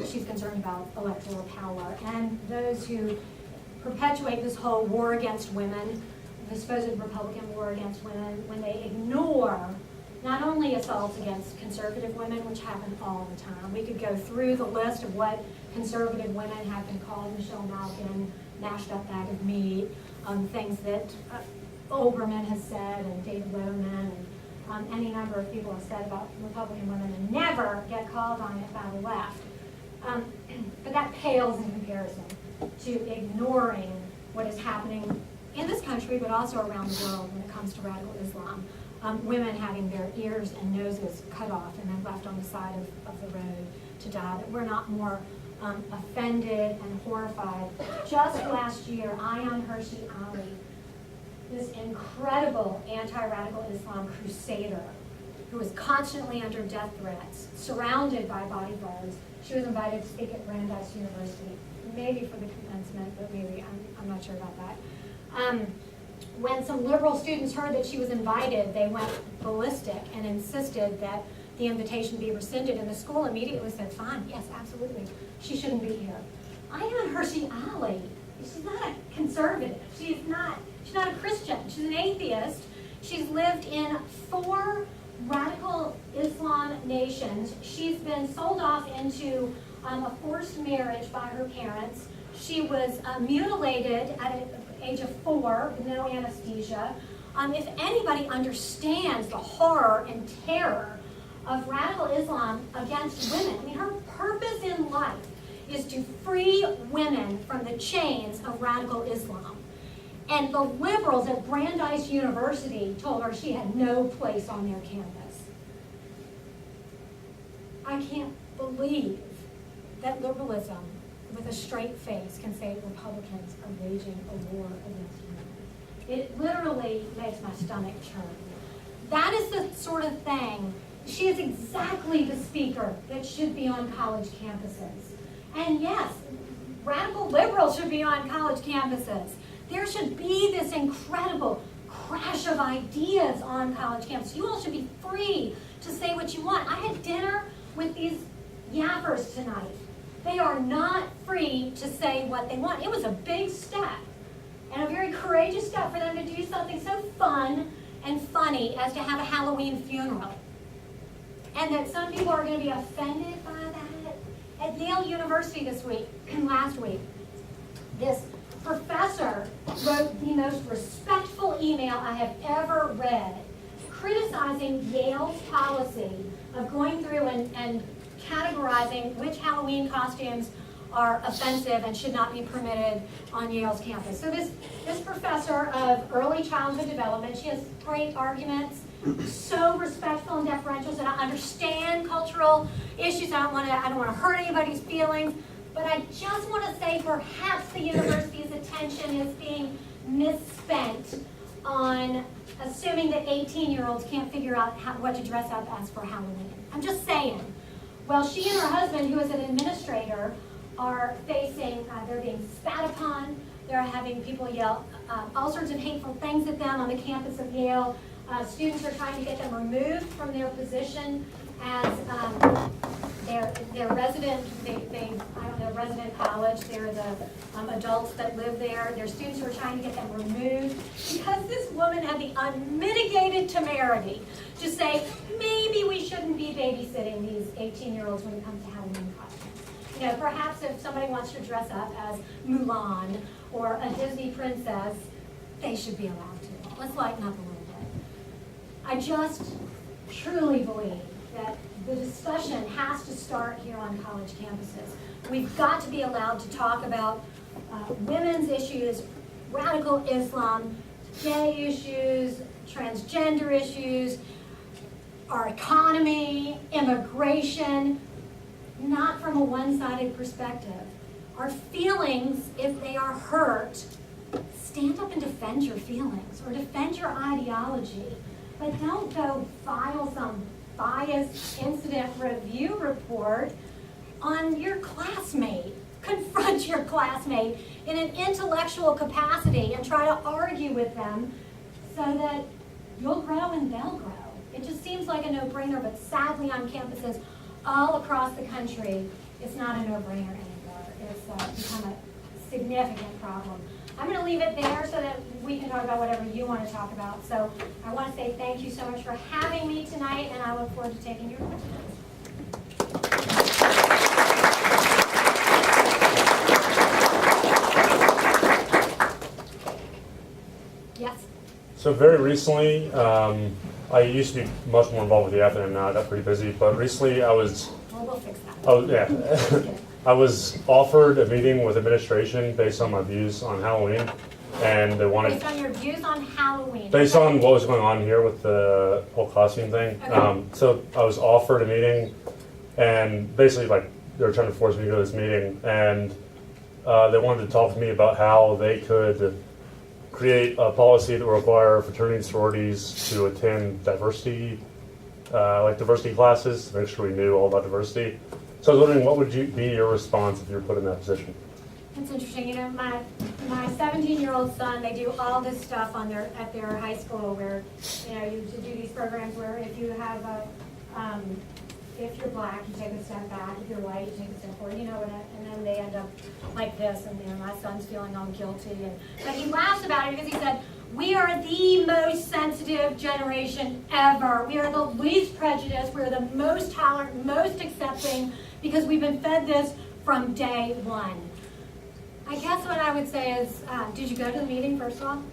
She's concerned about electoral power. And those who perpetuate this whole war against women, the supposed Republican war against women, when they ignore not only assaults against conservative women, which happen all the time. We could go through the list of what conservative women have been called: Michelle Malkin, mashed up bag of meat, things that Oberman has said, and David Letterman, and any number of people have said about Republican women, and never get called on it by the left. But that pales in comparison to ignoring what is happening in this country, but also around the world when it comes to radical Islam. Women having their ears and noses cut off and then left on the side of the road to die. That we're not more offended and horrified. Just last year, Ayaan Hirsi Ali, this incredible anti-radical Islam crusader who was constantly under death threats, surrounded by bodyguards, she was invited to speak at Brandeis University, maybe for the commencement, but maybe, I'm not sure about that. When some liberal students heard that she was invited, they went ballistic and insisted that the invitation be rescinded, and the school immediately said, fine, yes, absolutely, she shouldn't be here. Ayaan Hirsi Ali, she's not a conservative, she's not a Christian, she's an atheist. She's lived in 4 radical Islam nations. She's been sold off into a forced marriage by her parents. She was mutilated at the age of 4 with no anesthesia. If anybody understands the horror and terror of radical Islam against women, I mean, her purpose in life is to free women from the chains of radical Islam. And the liberals at Brandeis University told her she had no place on their campus. I can't believe that liberalism, with a straight face, can say Republicans are waging a war against women. It literally makes my stomach churn. That is the sort of thing, she is exactly the speaker that should be on college campuses. And yes, radical liberals should be on college campuses. There should be this incredible crash of ideas on college campuses. You all should be free to say what you want. I had dinner with these YAFers tonight. They are not free to say what they want. It was a big step and a very courageous step for them to do something so fun and funny as to have a Halloween funeral. And that some people are going to be offended by that. At Yale University last week, this professor wrote the most respectful email I have ever read, criticizing Yale's policy of going through and categorizing which Halloween costumes are offensive and should not be permitted on Yale's campus. So this professor of early childhood development, she has great arguments, so respectful and deferential, and I understand cultural issues. I don't want to hurt anybody's feelings. But I just want to say perhaps the university's attention is being misspent on assuming that 18-year-olds can't figure out what to dress up as for Halloween. I'm just saying. Well, she and her husband, who is an administrator, are facing, they're being spat upon. They're having people yell all sorts of hateful things at them on the campus of Yale. Students are trying to get them removed from their position as their resident, resident college. They're the adults that live there. Their students are trying to get them removed because this woman had the unmitigated temerity to say, maybe we shouldn't be babysitting these 18-year-olds when it comes to Halloween costumes. You know, perhaps if somebody wants to dress up as Mulan or a Disney princess, they should be allowed to. Let's lighten up a little bit. I just truly believe that the discussion has to start here on college campuses. We've got to be allowed to talk about women's issues, radical Islam, gay issues, transgender issues, our economy, immigration, not from a one-sided perspective. Our feelings, if they are hurt, stand up and defend your feelings or defend your ideology, but don't go file some biased incident review report on your classmate. Confront your classmate in an intellectual capacity and try to argue with them so that you'll grow and they'll grow. It just seems like a no-brainer, but sadly on campuses all across the country, it's not a no-brainer anymore. It's become a significant problem. I'm going to leave it there so that we can talk about whatever you want to talk about. So I want to say thank you so much for having me tonight, and I look forward to taking your questions. Yes? So very recently, I used to be much more involved with the YAF, and now I got pretty busy, but recently I was... Well, we'll fix that. Oh, yeah. I was offered a meeting with administration based on my views on Halloween, and they wanted, Based on your views on Halloween. based on what was going on here with the whole costume thing. Okay. So I was offered a meeting, and basically like they were trying to force me to go to this meeting, and they wanted to talk to me about how they could create a policy that would require fraternity and sororities to attend diversity, like diversity classes, to make sure we knew all about diversity. So I was wondering, what would be your response if you were put in that position? It's interesting, you know, my 17-year-old son, they do all this stuff at their high school where, you know, you do these programs where if you have if you're black, you take a step back, if you're white, you take a step forward, you know, and then they end up like this, and you know, my son's feeling all guilty, but he laughs about it because he said, we are the most sensitive generation ever. We are the least prejudiced, we're the most tolerant, most accepting, because we've been fed this from day one. I guess what I would say is, did you go to the meeting first of all?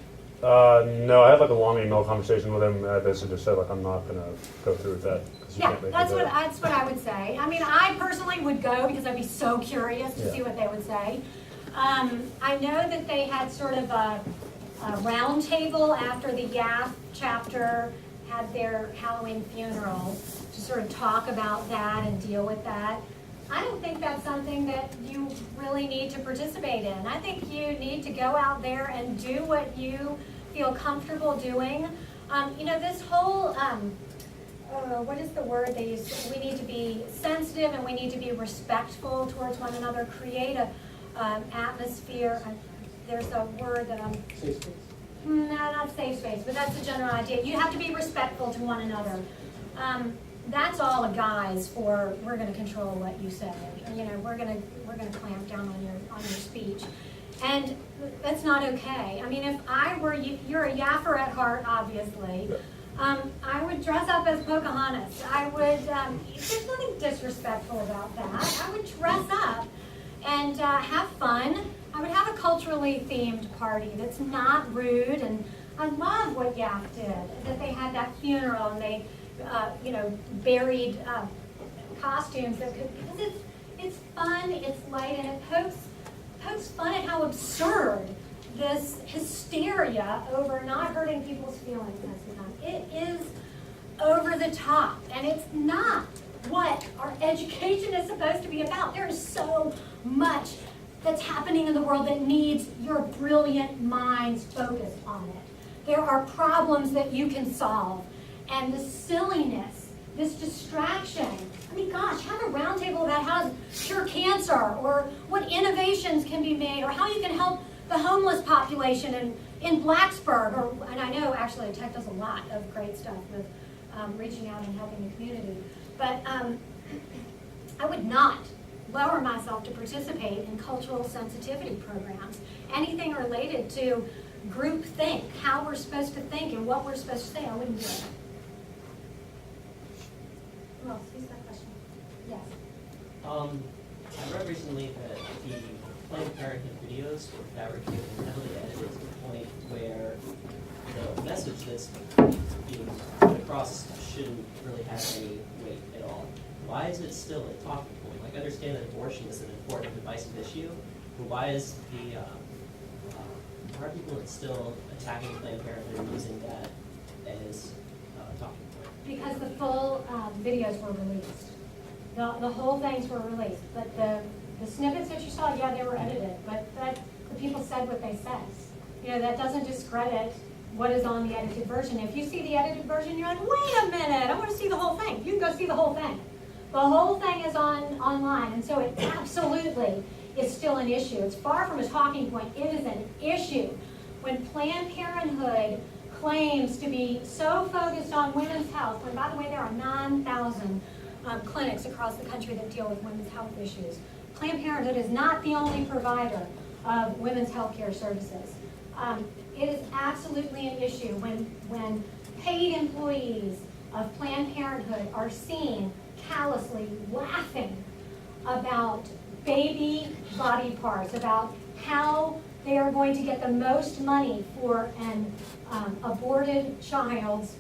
No, I had like a long email conversation with him, and I basically just said like I'm not gonna go through with that. 'Cause you Yeah, can't make me that's do it. what I would say. I mean, I personally would go because I'd be so curious to Yeah. see what they would say. I know that they had sort of a round table after the YAF chapter had their Halloween funeral to sort of talk about that and deal with that. I don't think that's something that you really need to participate in. I think you need to go out there and do what you feel comfortable doing. You know, this whole, what is the word they use? We need to be sensitive and we need to be respectful towards one another, create a atmosphere. There's a word that I'm... Safe space? No, not safe space, but that's the general idea. You have to be respectful to one another. That's all a guise for we're going to control what you say. You know, we're going to clamp down on your speech, and that's not okay. I mean, if I were you, you're a YAFer at heart, obviously. I would dress up as Pocahontas. I would. There's nothing disrespectful about that. I would dress up and have fun. I would have a culturally themed party that's not rude, and I love what YAF did, that they had that funeral and they, you know, buried costumes that could, because it's fun, it's light, and it pokes fun at how absurd this hysteria over not hurting people's feelings has become. It is over the top, and it's not what our education is supposed to be about. There is so much that's happening in the world that needs your brilliant minds focused on it. There are problems that you can solve, and the silliness, this distraction. I mean, gosh, have a roundtable about how to cure cancer, or what innovations can be made, or how you can help the homeless population in Blacksburg. And I know actually Tech does a lot of great stuff with reaching out and helping the community. But I would not lower myself to participate in cultural sensitivity programs. Anything related to group think, how we're supposed to think and what we're supposed to say, I wouldn't do it. Who else? Who's got a question? Yes. I read recently that the Planned Parenthood videos were fabricated and heavily edited to the point where the message that's being put across shouldn't really have any weight at all. Why is it still a talking point? Like, I understand that abortion is an important divisive issue, but why is why are people still attacking Planned Parenthood and using that as a talking point? Because the full videos were released. The whole things were released. But the snippets that you saw, yeah, they were edited. But the people said what they said. You know, that doesn't discredit what is on the edited version. If you see the edited version, you're like, wait a minute, I want to see the whole thing. You can go see the whole thing. The whole thing is online, and so it absolutely is still an issue. It's far from a talking point. It is an issue. When Planned Parenthood claims to be so focused on women's health, when, by the way, there are 9,000 clinics across the country that deal with women's health issues. Planned Parenthood is not the only provider of women's health care services. It is absolutely an issue when paid employees of Planned Parenthood are seen callously laughing about baby body parts, about how they are going to get the most money for an aborted child's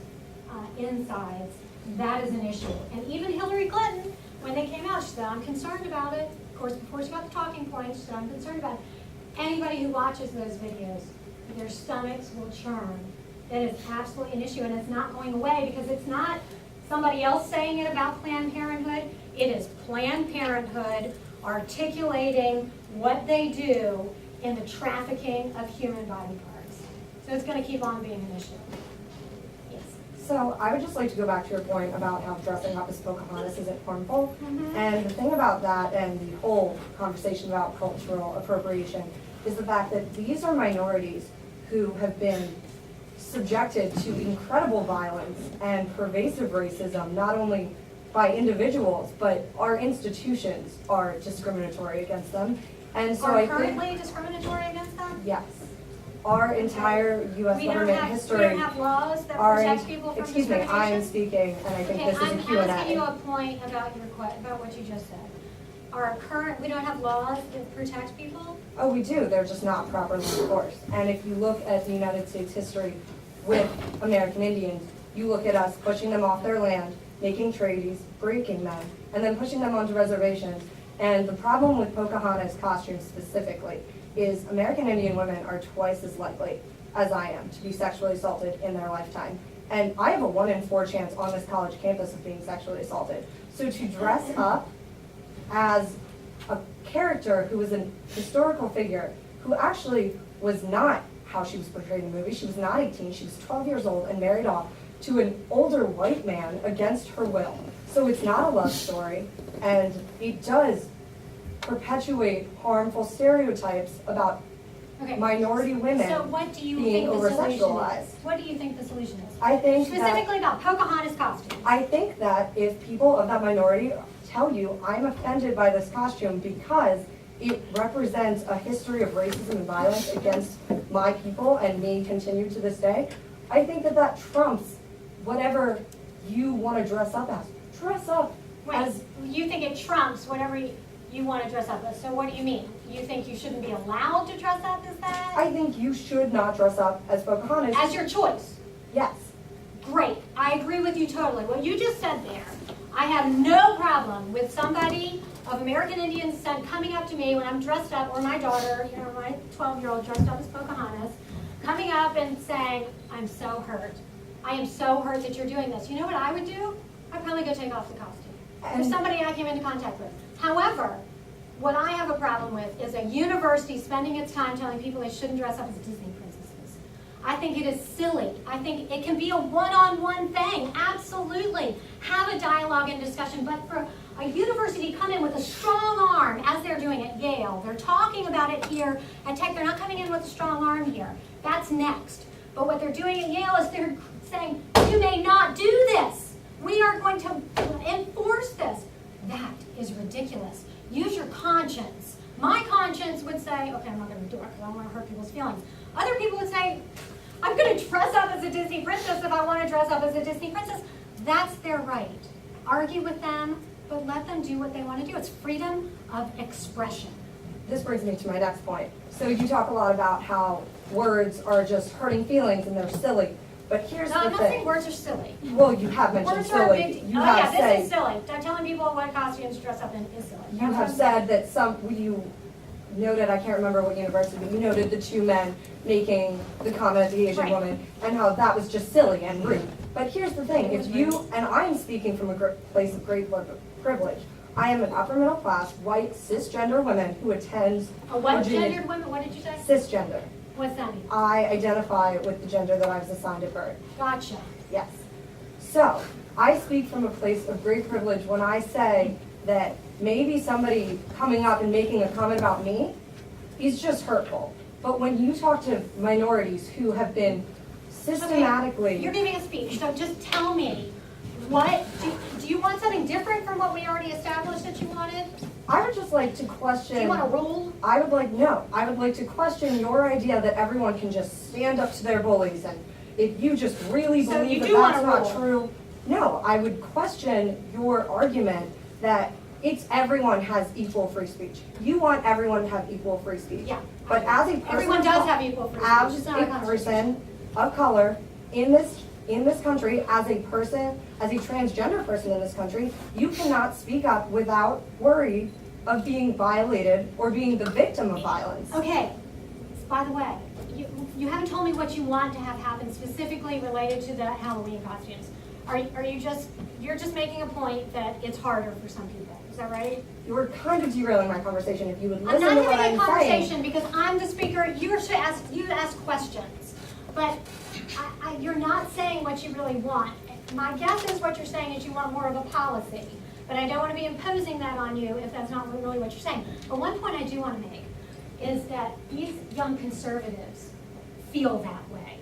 insides. That is an issue. And even Hillary Clinton, when they came out, she said, said, I'm concerned about it. Of course, before she got the talking points, she said, I'm concerned about it. Anybody who watches those videos, their stomachs will churn. It is absolutely an issue, and it's not going away because it's not somebody else saying it about Planned Parenthood. It is Planned Parenthood articulating what they do in the trafficking of human body parts. So it's going to keep on being an issue. Yes. So I would just like to go back to your point about how dressing up as Pocahontas isn't harmful. And the thing about that and the whole conversation about cultural appropriation is the fact that these are minorities who have been subjected to incredible violence and pervasive racism, not only by individuals, but our institutions are discriminatory against them. And so Are currently discriminatory against them? yes, our entire U.S. We don't government have, we history don't have laws that are, protect people from excuse me, discrimination? I am speaking, and I think Okay, this is a I'm Q&A. asking you a point about about what you just said. Our current, we don't have laws that protect people? Oh, we do, they're just not properly enforced. And if you look at the United States history with American Indians, you look at us pushing them off their land, making treaties, breaking them, and then pushing them onto reservations. And the problem with Pocahontas costume specifically is American Indian women are twice as likely as I am to be sexually assaulted in their lifetime. And I have a 1 in 4 chance on this college campus of being sexually assaulted. So to dress up as a character who was a historical figure who actually was not how she was portrayed in the movie. She was not 18, she was 12 years old and married off to an older white man against her will. So it's not a love story, and it does perpetuate harmful stereotypes about Okay. minority women So what do you being think the solution over-sexualized. is? What do you think the solution is? I think that, Specifically about Pocahontas costume. I think that if people of that minority tell you, I'm offended by this costume because it represents a history of racism and violence against my people and me continue to this day, I think that that trumps whatever you want to dress up as. Dress up Wait, as, you think it trumps whatever you want to dress up as? So what do you mean? You think you shouldn't be allowed to dress up as that? I think you should not dress up as Pocahontas. As your choice? Yes. Great, I agree with you totally. What you just said there, I have no problem with somebody of American Indian descent coming up to me when I'm dressed up, or my daughter, you know, my 12-year-old dressed up as Pocahontas, coming up and saying, I'm so hurt. I am so hurt that you're doing this. You know what I would do? I'd probably go take off the costume. If somebody I came into contact with. However, what I have a problem with is a university spending its time telling people they shouldn't dress up as Disney princesses. I think it is silly. I think it can be a one-on-one thing, absolutely. Have a dialogue and discussion, but for a university to come in with a strong arm, as they're doing at Yale, they're talking about it here at Tech, they're not coming in with a strong arm here. That's next. But what they're doing at Yale is they're saying, you may not do this. We are going to enforce this. That is ridiculous. Use your conscience. My conscience would say, okay, I'm not going to do it because I don't want to hurt people's feelings. Other people would say, I'm going to dress up as a Disney princess if I want to dress up as a Disney princess. That's their right. Argue with them, but let them do what they want to do. It's freedom of expression. This brings me to my next point. So you talk a lot about how words are just hurting feelings and they're silly. But here's No, the I'm not saying thing. words are silly. Well, you have mentioned Words are a silly. big, You oh have yeah, said, this is silly. Telling people what costumes to dress up in is silly. you That's have what I'm said that you noted, I can't remember what university, but you noted the 2 men making the comment at the Asian Right. woman and how that was just silly and rude. But here's the thing, It was if you, and I'm speaking from a place of great privilege, I am an upper middle class, white, cisgender woman who attends A what Virginia- gendered women, what did you say? cisgender. What's that mean? I identify with the gender that I was assigned at birth. Gotcha. Yes. So, I speak from a place of great privilege when I say that maybe somebody coming up and making a comment about me is just hurtful. But when you talk to minorities who have been systematically... You're giving a speech, so just tell me, what, do you want something different from what we already established that you wanted? I would just like to question... Do you want a rule? I would like to question your idea that everyone can just stand up to their bullies, and if you just really So you believe that do want that's a not rule. true. No, I would question your argument that everyone has equal free speech. You want everyone to have equal free speech. Yeah. But as a person, Everyone does have equal free speech. as It's not a constitution. person of color in this in this country, as a person, as a transgender person in this country, you cannot speak up without worry of being violated or being the victim of violence. Okay, by the way, you haven't told me what you want to have happen specifically related to the Halloween costumes. You're just making a point that it's harder for some people, is that right? You were kind of derailing my conversation if you would I'm listen not to what having I'm a conversation saying. because I'm the speaker, you ask questions. But you're not saying what you really want. My guess is what you're saying is you want more of a policy. But I don't want to be imposing that on you if that's not really what you're saying. But one point I do want to make is that these young conservatives feel that way.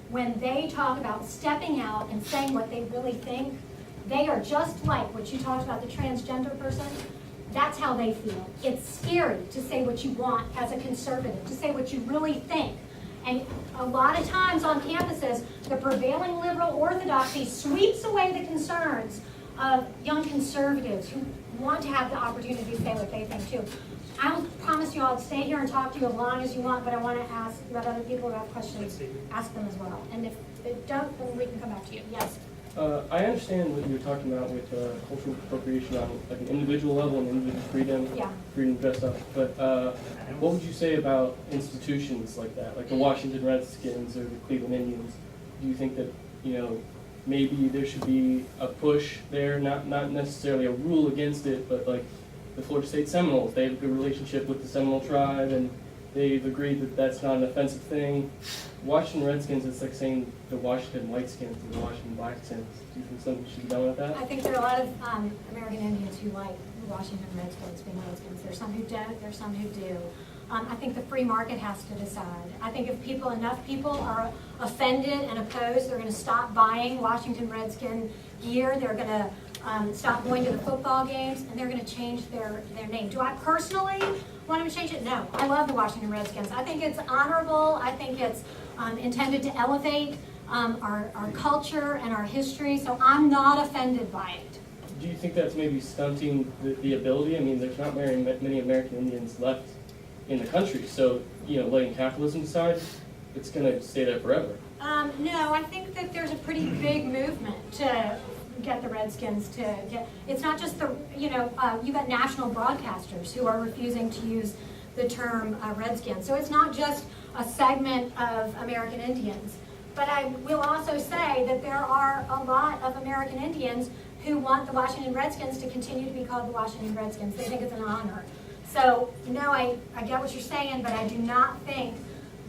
When they talk about stepping out and saying what they really think, they are just like what you talked about, the transgender person. That's how they feel. It's scary to say what you want as a conservative, to say what you really think. And a lot of times on campuses, the prevailing liberal orthodoxy sweeps away the concerns of young conservatives who want to have the opportunity to say what they think too. I'll promise you I'll stay here and talk to you as long as you want, but I want to ask about other people who have questions, ask them as well. And if they don't, then we can come back to you. Yes? I understand what you're talking about with cultural appropriation on like an individual level and individual freedom, Yeah. freedom to dress up. But what would you say about institutions like that, like the Washington Redskins or the Cleveland Indians? Do you think that, you know, maybe there should be a push there, not necessarily a rule against it, but like the Florida State Seminoles, they have a good relationship with the Seminole tribe and they've agreed that that's not an offensive thing. Washington Redskins, it's like saying the Washington Whiteskins and the Washington Blackskins. Do you think something should be done with that? I think there are a lot of American Indians who like the Washington Redskins being Redskins. There's some who don't, there's some who do. I think the free market has to decide. I think if enough people are offended and opposed, they're going to stop buying Washington Redskin gear. They're going to stop going to the football games, and they're going to change their name. Do I personally want them to change it? No. I love the Washington Redskins. I think it's honorable. I think it's intended to elevate our culture and our history, so I'm not offended by it. Do you think that's maybe stunting the ability? I mean, there's not very many American Indians left in the country, so, you know, letting capitalism decide, it's going to stay there forever. No, I think that there's a pretty big movement to get the Redskins to get, it's not just the, you got national broadcasters who are refusing to use the term Redskins. So it's not just a segment of American Indians. But I will also say that there are a lot of American Indians who want the Washington Redskins to continue to be called the Washington Redskins. They think it's an honor. So, no, I get what you're saying, but I do not think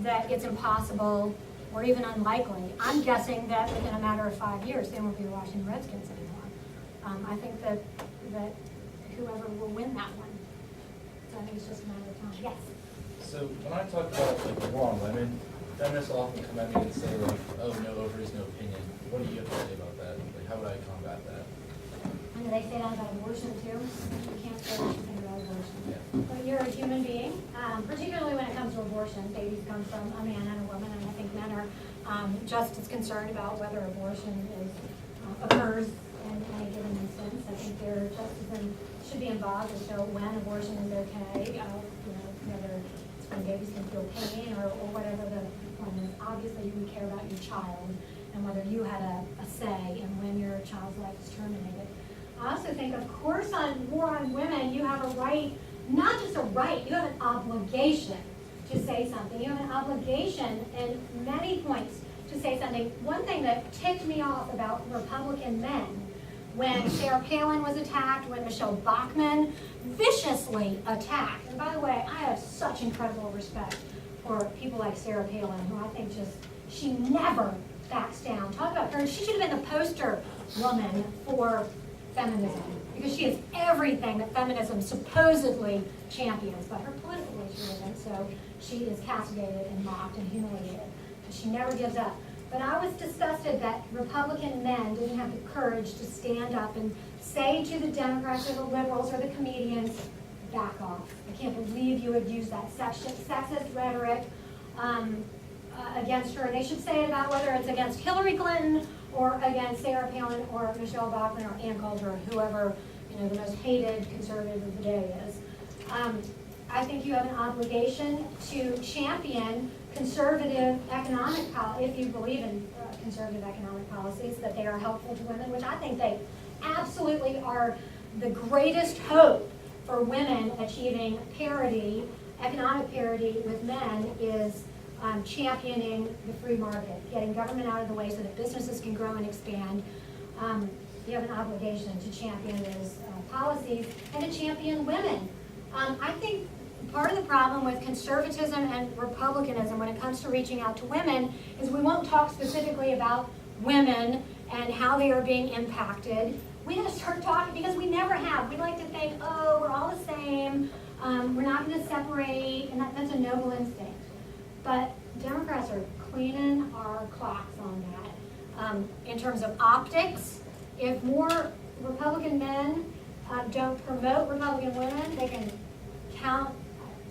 that it's impossible or even unlikely. I'm guessing that within a matter of 5 years, they won't be the Washington Redskins anymore. I think that whoever will win that one. So I think it's just a matter of time. Yes? So when I talk about like the war on women, feminists will often come at me and say like, oh, no voter is no opinion. What do you have to say about that? Like, how would I combat that? And do they say that about abortion too? You can't say what you think about abortion. Yeah. But you're a human being, particularly when it comes to abortion. Babies come from a man and a woman, and I think men are just as concerned about whether abortion occurs in any given instance. I think they're just as should be involved as to when abortion is okay, whether it's when babies can feel pain or whatever the point is. Obviously, you care about your child and whether you had a say in when your child's life is terminated. I also think, of course, on war on women, you have a right, not just a right, you have an obligation to say something. You have an obligation in many points to say something. One thing that ticked me off about Republican men, when Sarah Palin was attacked, when Michelle Bachmann viciously attacked. And by the way, I have such incredible respect for people like Sarah Palin, who I think she never backs down. Talk about her. She should have been the poster woman for feminism, because she is everything that feminism supposedly champions, but her political way she isn't, so she is castigated and mocked and humiliated, but she never gives up. But I was disgusted that Republican men didn't have the courage to stand up and say to the Democrats or the liberals or the comedians, back off. I can't believe you would use that sexist rhetoric against her. They should say it about whether it's against Hillary Clinton or against Sarah Palin or Michelle Bachmann or Ann Coulter, or whoever the most hated conservative of the day is. I think you have an obligation to champion conservative economic if you believe in conservative economic policies, that they are helpful to women, which I think they absolutely are. The greatest hope for women achieving parity, economic parity with men, is championing the free market, getting government out of the way so that businesses can grow and expand. You have an obligation to champion those policies and to champion women. I think part of the problem with conservatism and republicanism when it comes to reaching out to women is we won't talk specifically about women and how they are being impacted. We have to start talking, because we never have. We like to think, oh, we're all the same, we're not going to separate, and that's a noble instinct. But Democrats are cleaning our clocks on that. In terms of optics, if more Republican men don't promote Republican women, they can count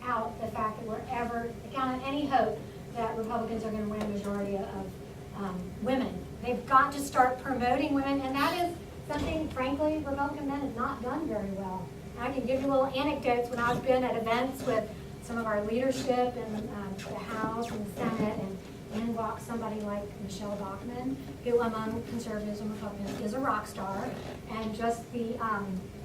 out the fact that we're ever, count out any hope that Republicans are going to win a majority of women. They've got to start promoting women, and that is something, frankly, Republican men have not done very well. And I can give you little anecdotes when I've been at events with some of our leadership in the House and the Senate, and in walks somebody like Michelle Bachmann, who among conservatives and Republicans is a rock star, and just the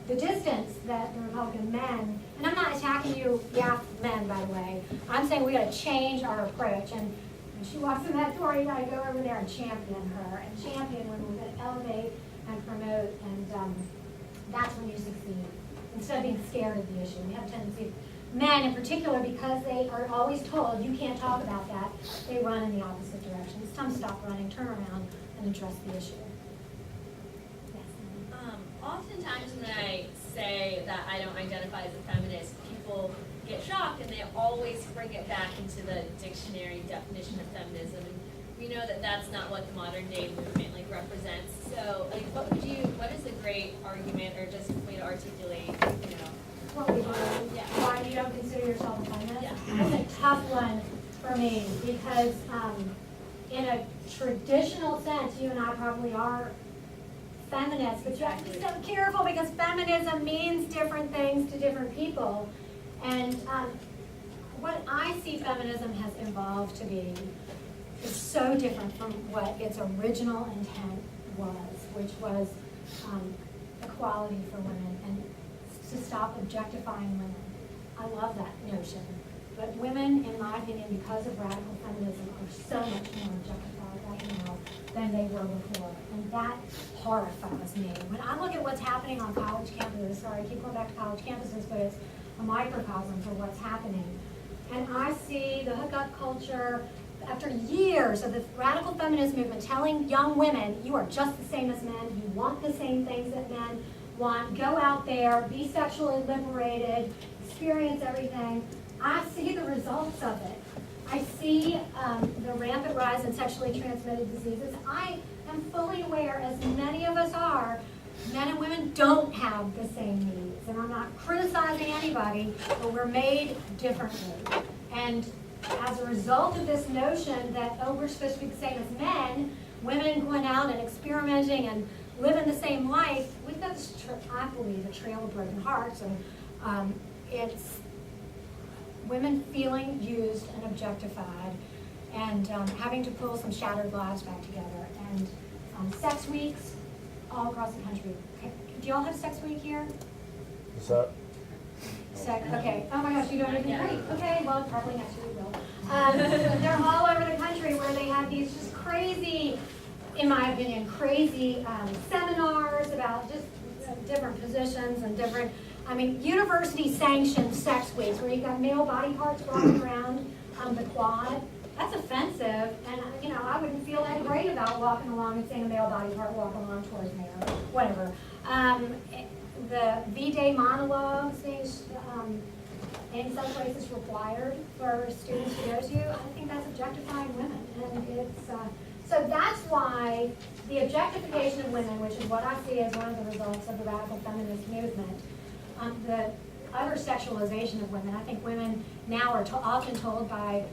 distance that the Republican men, and I'm not attacking you YAF men, by the way, I'm saying we got to change our approach. And when she walks in that door, you got to go over there and champion her, and champion when we're going to elevate and promote, and that's when you succeed. Instead of being scared of the issue, we have a tendency, men in particular, because they are always told you can't talk about that, they run in the opposite direction. It's time to stop running, turn around, and address the issue. Oftentimes when I say that I don't identify as a feminist, people get shocked and they always bring it back into the dictionary definition of feminism. And we know that that's not what the modern day movement represents. So what is a great argument or just way to articulate, What we do, Yeah. why you don't consider yourself a feminist? Yeah. That's a tough one for me, because in a traditional sense, you and I probably are feminists, but you have to be so careful, because feminism means different things to different people. And what I see feminism has evolved to be is so different from what its original intent was, which was equality for women and to stop objectifying women. I love that notion. But women, in my opinion, because of radical feminism, are so much more objectified right now than they were before. And that horrifies me. When I look at what's happening on college campuses, sorry, I keep going back to college campuses, but it's a microcosm for what's happening. And I see the hookup culture, after years of the radical feminist movement telling young women, you are just the same as men, you want the same things that men want, go out there, be sexually liberated, experience everything. I see the results of it. I see the rampant rise in sexually transmitted diseases. I am fully aware, as many of us are, men and women don't have the same needs. And I'm not criticizing anybody, but we're made differently. And as a result of this notion that, oh, we're supposed to be the same as men, women going out and experimenting and living the same life, we've got this, I believe, a trail of broken hearts. And it's women feeling used and objectified, and having to pull some shattered lives back together. And sex weeks all across the country. Do y'all have sex week here? What's that? Okay. Oh my gosh, you don't even great. Okay, well, probably next year we will. They're all over the country where they have these just crazy, in my opinion, crazy seminars about just different positions and different, university-sanctioned sex weeks where you've got male body parts walking around the quad. That's offensive, and I wouldn't feel that great about walking along and seeing a male body part walk along towards me or whatever. The V-Day monologues in some places required for students to go to, I think that's objectifying women, and it's so that's why the objectification of women, which is what I see as one of the results of the radical feminist movement, the utter sexualization of women. I think women now are often told by